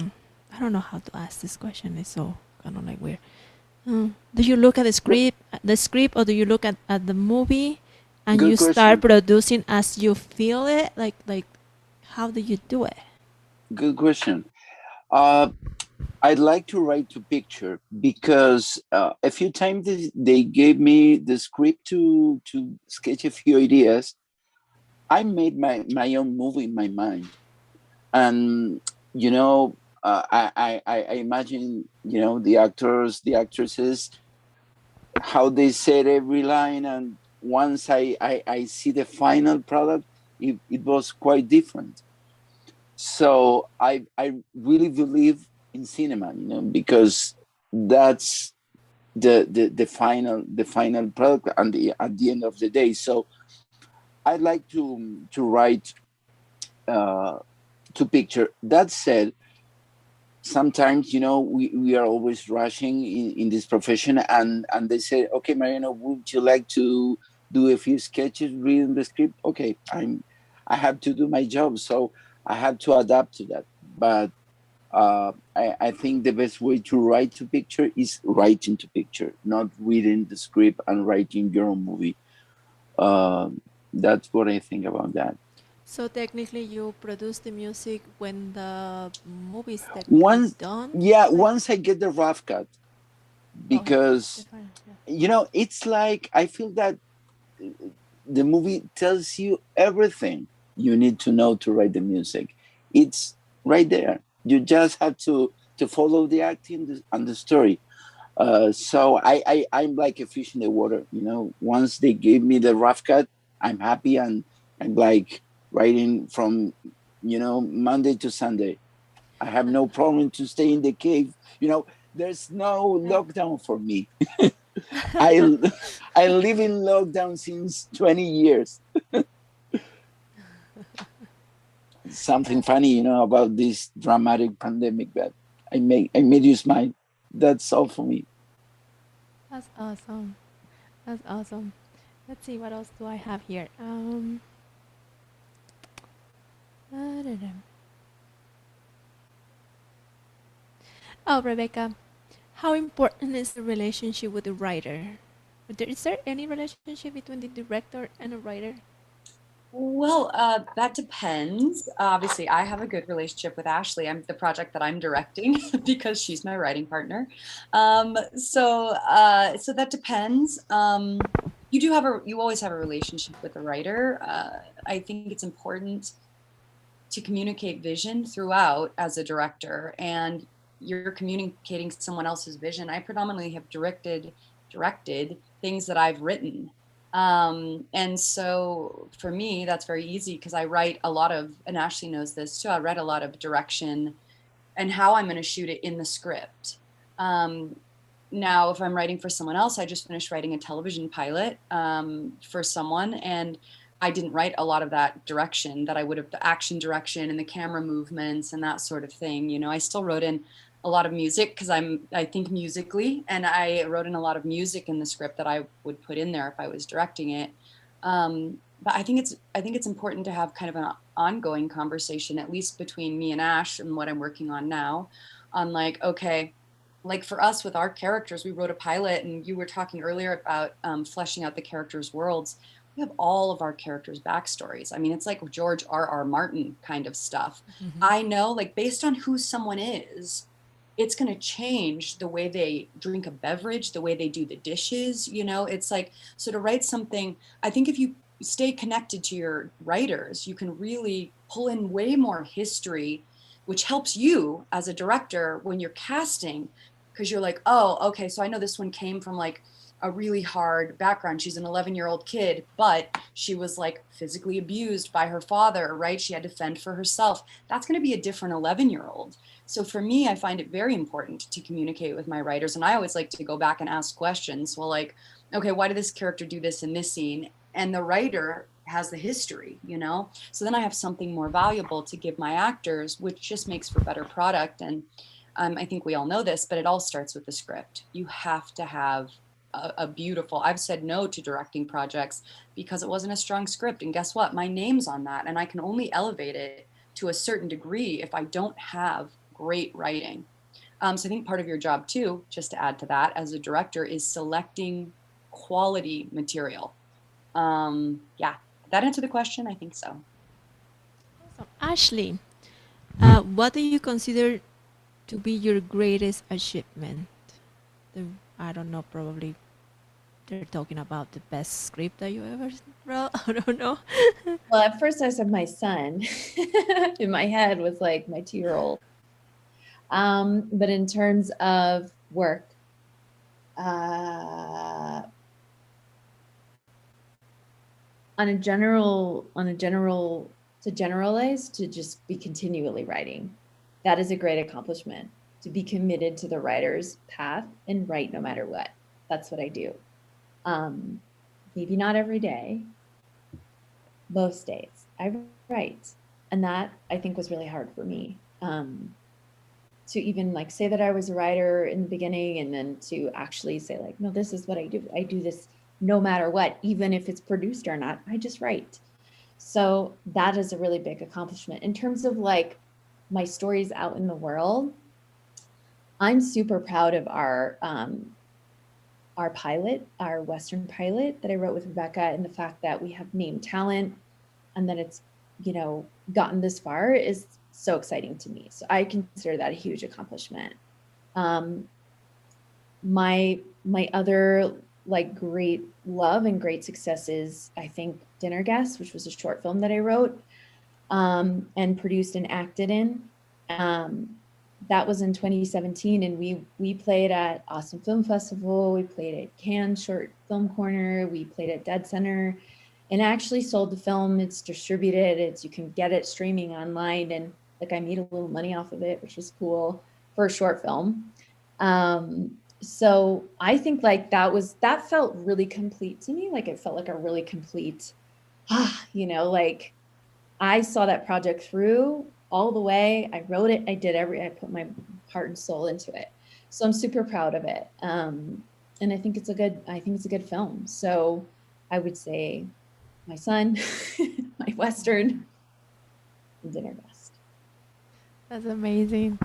A: don't know how to ask this question. It's so kind of like weird. Do you look at the script, or do you look at the movie and
F: Good
A: you
F: question.
A: start producing as you feel it? Like how do you do it?
F: Good question. I'd like to write to picture, because a few times they gave me the script to sketch a few ideas. I made my own movie in my mind, and I imagine the actors, the actresses, how they said every line, and once I see the final product, it was quite different. So I really believe in cinema, because that's the final product at the end of the day. So I like to write to picture. That said, sometimes we are always rushing in this profession, and they say, okay, Mariano, would you like to do a few sketches reading the script? Okay, I have to do my job, so I have to adapt to that. But I think the best way to write to picture is writing to picture, not reading the script and writing your own movie. That's what I think about that.
A: So technically, you produce the music when the movie is technically done?
F: Yeah, once I get the rough cut. Because, it's like, I feel that the movie tells you everything you need to know to write the music. It's right there. You just have to follow the acting and the story. So I'm like a fish in the water. Once they gave me the rough cut, I'm happy, and I'm like writing from Monday to Sunday. I have no problem to stay in the cave. There's no lockdown for me. I live in lockdown since 20 years. Something funny, about this dramatic pandemic that I made you smile. That's all for me.
A: That's awesome. That's awesome. Let's see, what else do I have here? Oh, Rebekah, how important is the relationship with the writer? Is there any relationship between the director and a writer?
D: Well, that depends. Obviously, I have a good relationship with Ashley. I'm the project that I'm directing because she's my writing partner. So that depends. You always have a relationship with a writer. I think it's important to communicate vision throughout as a director, and you're communicating someone else's vision. I predominantly have directed things that I've written. And so for me, that's very easy because I write a lot of, and Ashley knows this too, I write a lot of direction and how I'm going to shoot it in the script. Now, if I'm writing for someone else, I just finished writing a television pilot for someone, and I didn't write a lot of that direction that I would have, the action direction and the camera movements and that sort of thing. I still wrote in a lot of music because I think musically, and I wrote in a lot of music in the script that I would put in there if I was directing it. But I think it's important to have kind of an ongoing conversation, at least between me and Ash and what I'm working on now, on like, okay, like for us with our characters, we wrote a pilot, and you were talking earlier about fleshing out the characters' worlds. We have all of our characters' backstories. I mean, it's like George R.R. Martin kind of stuff. Mm-hmm. I know, like, based on who someone is, it's going to change the way they drink a beverage, the way they do the dishes. It's like, so to write something, I think if you stay connected to your writers, you can really pull in way more history, which helps you as a director when you're casting, because you're like, oh, okay, so I know this one came from like a really hard background. She's an 11-year-old kid, but she was like physically abused by her father, right? She had to fend for herself. That's going to be a different 11-year-old. So for me, I find it very important to communicate with my writers. And I always like to go back and ask questions. Well, like, okay, why did this character do this in this scene? And the writer has the history, So then I have something more valuable to give my actors, which just makes for better product. And I think we all know this, but it all starts with the script. You have to have a beautiful, I've said no to directing projects because it wasn't a strong script. And guess what? My name's on that. And I can only elevate it to a certain degree if I don't have great writing. So I think part of your job too, just to add to that, as a director, is selecting quality material. Yeah, that answered the question? I think so.
A: Awesome. Ashley, what do you consider to be your greatest achievement? I don't know, probably they're talking about the best script that you ever wrote. I don't know.
B: Well, at first I said my son in my head was like my 2-year-old. But in terms of work, to generalize, to just be continually writing. That is a great accomplishment, to be committed to the writer's path and write no matter what. That's what I do. Maybe not every day, most days I write. And that I think was really hard for me. To even like say that I was a writer in the beginning, and then to actually say like, no, this is what I do. I do this no matter what, even if it's produced or not, I just write. So that is a really big accomplishment. In terms of like my stories out in the world, I'm super proud of our pilot, our Western pilot that I wrote with Rebekah, and the fact that we have named talent and that it's, you know, gotten this far is so exciting to me. So I consider that a huge accomplishment. My other like great love and great success is, I think, Dinner Guest, which was a short film that I wrote and produced and acted in. That was in 2017, and we played at Austin Film Festival, we played at Cannes Short Film Corner, we played at Dead Center, and actually sold the film. It's distributed, you can get it streaming online, and like I made a little money off of it, which was cool for a short film. So I think like that felt really complete to me. Like it felt like a really complete, you know, like I saw that project through all the way. I wrote it. I put my heart and soul into it. So I'm super proud of it. And I think it's a good film. So I would say my son, my Western, and Dinner Guest.
A: That's amazing.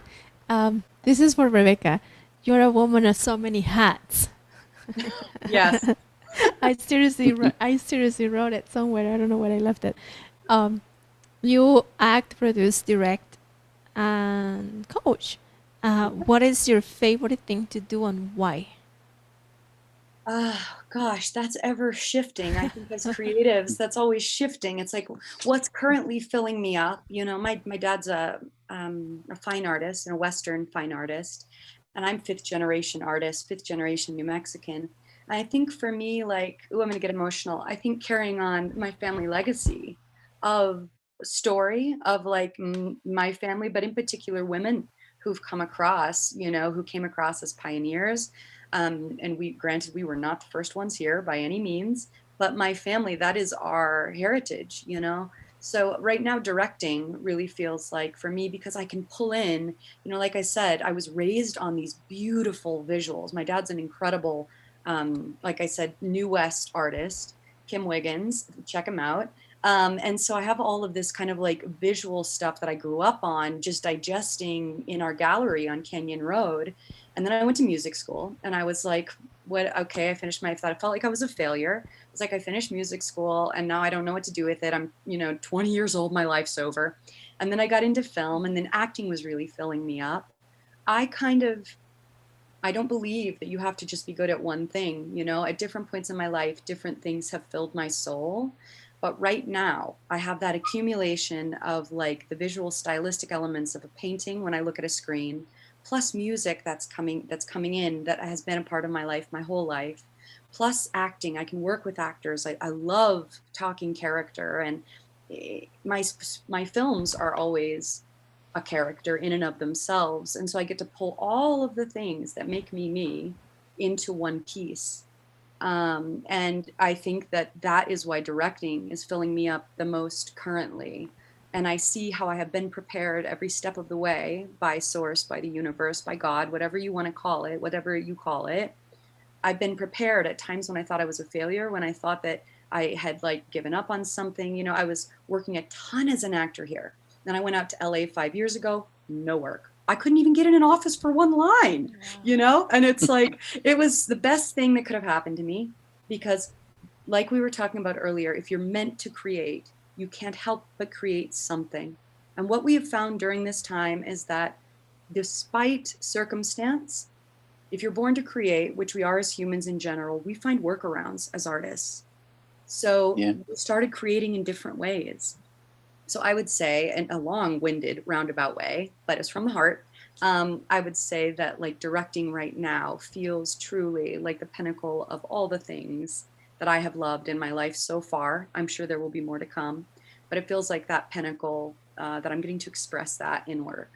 A: This is for Rebekah. You're a woman of so many hats.
D: Yes.
A: I seriously wrote it somewhere. I don't know where I left it. You act, produce, direct, and coach. What is your favorite thing to do and why?
D: Gosh, that's ever shifting. I think as creatives, that's always shifting. It's like, what's currently filling me up? You know, my dad's a fine artist, and a Western fine artist, and I'm fifth generation New Mexican. And I think for me, like, I'm going to get emotional. I think carrying on my family legacy of story of like my family, but in particular women who've come across, you know, who came across as pioneers. And we were not the first ones here by any means, but my family, that is our heritage, you know? So right now directing really feels like for me, because I can pull in, you know, like I said, I was raised on these beautiful visuals. My dad's an incredible, like I said, New West artist, Kim Wiggins, check him out. And so I have all of this kind of like visual stuff that I grew up on, just digesting in our gallery on Canyon Road. And then I went to music school, and I was like, I finished I felt like I was a failure. It was like, I finished music school and now I don't know what to do with it. I'm, 20 years old, my life's over. And then I got into film, and then acting was really filling me up. I don't believe that you have to just be good at one thing, at different points in my life, different things have filled my soul. But right now I have that accumulation of like the visual stylistic elements of a painting when I look at a screen, plus music that's coming in that has been a part of my life my whole life, plus acting. I can work with actors. I love talking character, and my films are always a character in and of themselves. And so I get to pull all of the things that make me into one piece. And I think that is why directing is filling me up the most currently. And I see how I have been prepared every step of the way by source, by the universe, by God, whatever you want to call it, whatever you call it. I've been prepared at times when I thought I was a failure, when I thought that I had like given up on something. I was working a ton as an actor here. Then I went out to LA 5 years ago, no work. I couldn't even get in an office for one line, and it's like, it was the best thing that could have happened to me, because like we were talking about earlier, if you're meant to create, you can't help but create something. And what we have found during this time is that despite circumstance, if you're born to create, which we are as humans in general, we find workarounds as artists. So we started creating in different ways. So I would say, in a long-winded roundabout way, but it's from the heart, I would say that like directing right now feels truly like the pinnacle of all the things that I have loved in my life so far. I'm sure there will be more to come, but it feels like that pinnacle that I'm getting to express that in work.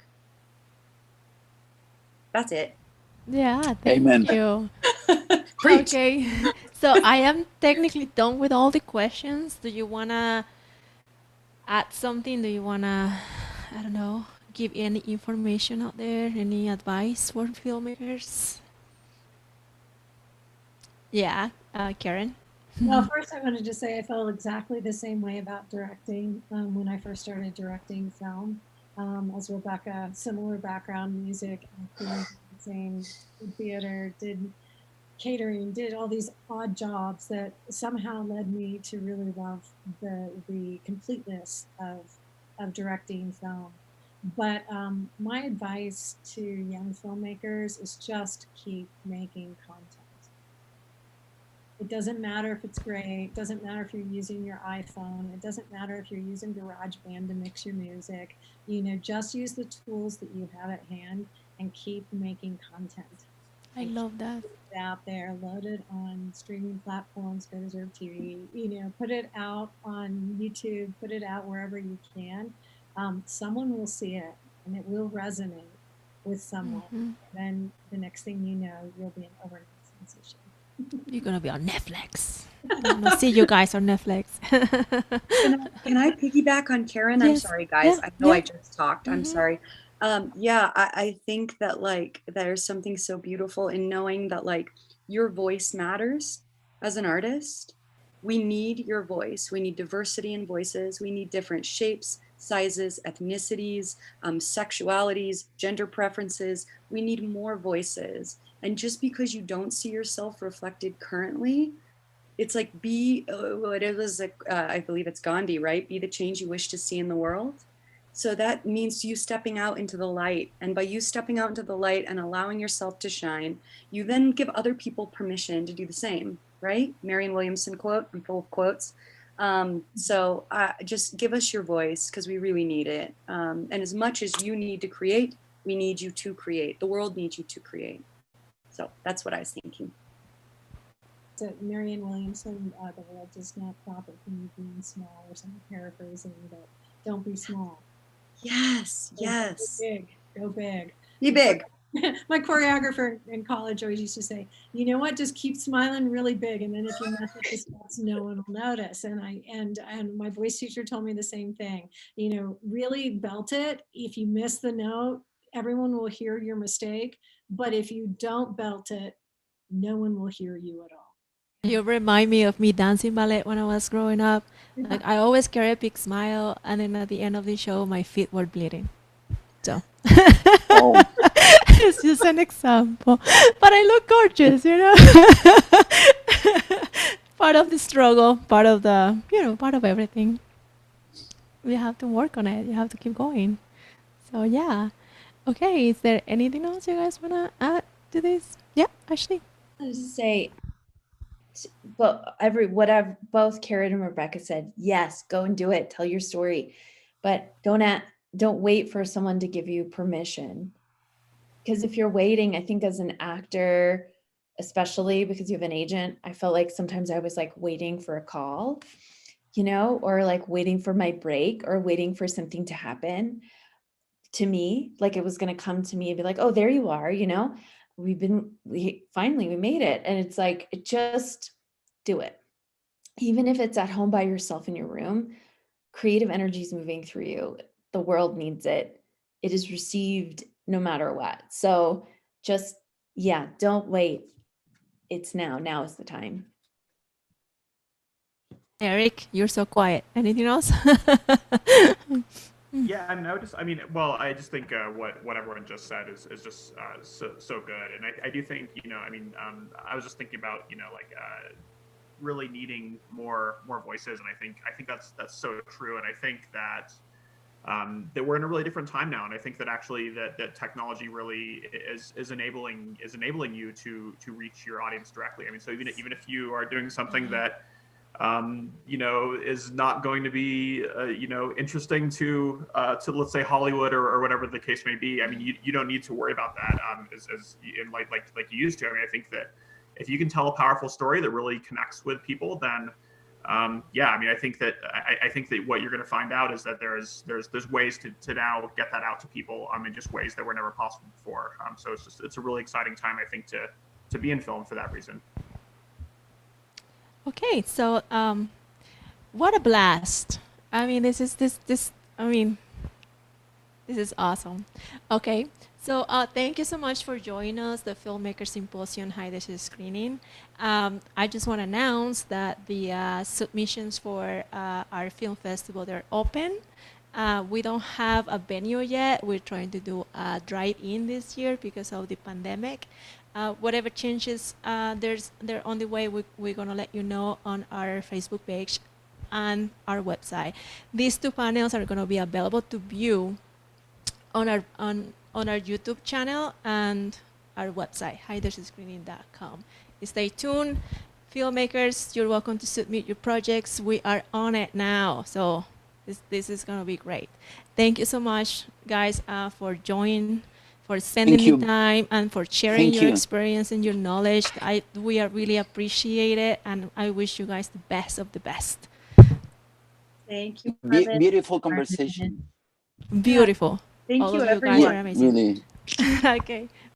D: That's it.
A: Yeah, thank
F: Amen.
A: you.
D: Preach.
A: Okay, so I am technically done with all the questions. Do you want to add something? Do you want to, I don't know, give any information out there? Any advice for filmmakers? Yeah, Karen?
E: Well, first I wanted to say I felt exactly the same way about directing when I first started directing film. As Rebekah, similar background, music, acting, dancing, did theater, did catering, did all these odd jobs that somehow led me to really love the completeness of directing film. But my advice to young filmmakers is just keep making content. It doesn't matter if it's gray. It doesn't matter if you're using your iPhone. It doesn't matter if you're using GarageBand to mix your music. Just use the tools that you have at hand and keep making content.
A: I love that.
E: Put it out there, load it on streaming platforms, go to Zerb TV, put it out on YouTube, put it out wherever you can. Someone will see it and it will resonate with someone.
A: Mm-hmm.
E: Then the next thing you know, you'll be an overnight sensation.
A: You're going to be on Netflix. I'm going to see you guys on Netflix.
D: Can I piggyback on Karen? I'm
A: Yes.
D: sorry, guys.
A: Yeah.
D: I know
A: Yeah.
D: I just talked. I'm
A: Mhm.
D: sorry. I think that like there's something so beautiful in knowing that like your voice matters as an artist. We need your voice. We need diversity in voices. We need different shapes, sizes, ethnicities, sexualities, gender preferences. We need more voices. And just because you don't see yourself reflected currently, it's like I believe it's Gandhi, right? Be the change you wish to see in the world. So that means you stepping out into the light. And by you stepping out into the light and allowing yourself to shine, you then give other people permission to do the same, right? Marianne Williamson quote, I'm full of quotes. So just give us your voice because we really need it. And as much as you need to create, we need you to create. The world needs you to create. So that's what I was thinking.
E: So Marianne Williamson, the world does not profit from you being small, or something paraphrasing, but don't be small.
D: Yes,
E: Go big, go big.
D: Be big.
E: My choreographer in college always used to say, you know what, just keep smiling really big, and then if you mess up the steps, no one will notice. And my voice teacher told me the same thing. Really belt it. If you miss the note, everyone will hear your mistake. But if you don't belt it, no one will hear you at all.
A: You remind me of me dancing ballet when I was growing up. Like I always carry a big smile, and then at the end of the show, my feet were bleeding. So it's just an example, but I look gorgeous, Part of the struggle, part of the, part of everything. You have to work on it. You have to keep going. So yeah. Okay. Is there anything else you guys wanna add to this? Yeah, Ashley.
B: I was just say, but whatever both Karen and Rebekah said, yes, go and do it. Tell your story, but don't wait for someone to give you permission. Because if you're waiting, I think as an actor, especially because you have an agent, I felt like sometimes I was like waiting for a call, or like waiting for my break or waiting for something to happen to me. Like it was going to come to me and be like, oh, there you are, we finally made it. And it's like, just do it. Even if it's at home by yourself in your room, creative energy is moving through you. The world needs it. It is received no matter what. So just, don't wait. It's now. Now is the time.
A: Eric, you're so quiet. Anything else?
C: Yeah, and I just think what everyone just said is just so good, and I do think I was just thinking about really needing more voices, and I think that's so true, and I think that we're in a really different time now, and I think that actually that technology really is enabling you to reach your audience directly. I mean, so even if you are doing something that is not going to be, interesting to let's say Hollywood or whatever the case may be. I mean, you don't need to worry about that as like you used to. I mean, I think that, if you can tell a powerful story that really connects with people, then yeah, I mean, I think that what you're going to find out is that there's ways to now get that out to people in just ways that were never possible before. So it's a really exciting time, I think, to be in film for that reason.
A: Okay, so what a blast! I mean, this is awesome. Okay, so thank you so much for joining us, the Filmmakers Symposium High Definition Screening. I just want to announce that the submissions for our film festival, they're open. We don't have a venue yet. We're trying to do a drive-in this year because of the pandemic. Whatever changes they're on the way, we're going to let you know on our Facebook page and our website. These two panels are going to be available to view on our YouTube channel and our website, highdefscreening.com. Stay tuned. Filmmakers, you're welcome to submit your projects. We are on it now, so this is going to be great. Thank you so much, guys, for joining, for spending the time, and for sharing your experience and your knowledge. We are really appreciate it, and I wish you guys the best of the best.
D: Thank you.
F: Beautiful conversation.
A: Beautiful.
D: Thank
A: All
D: you,
A: of
D: everyone.
A: You guys are amazing.
F: Really.
A: Okay.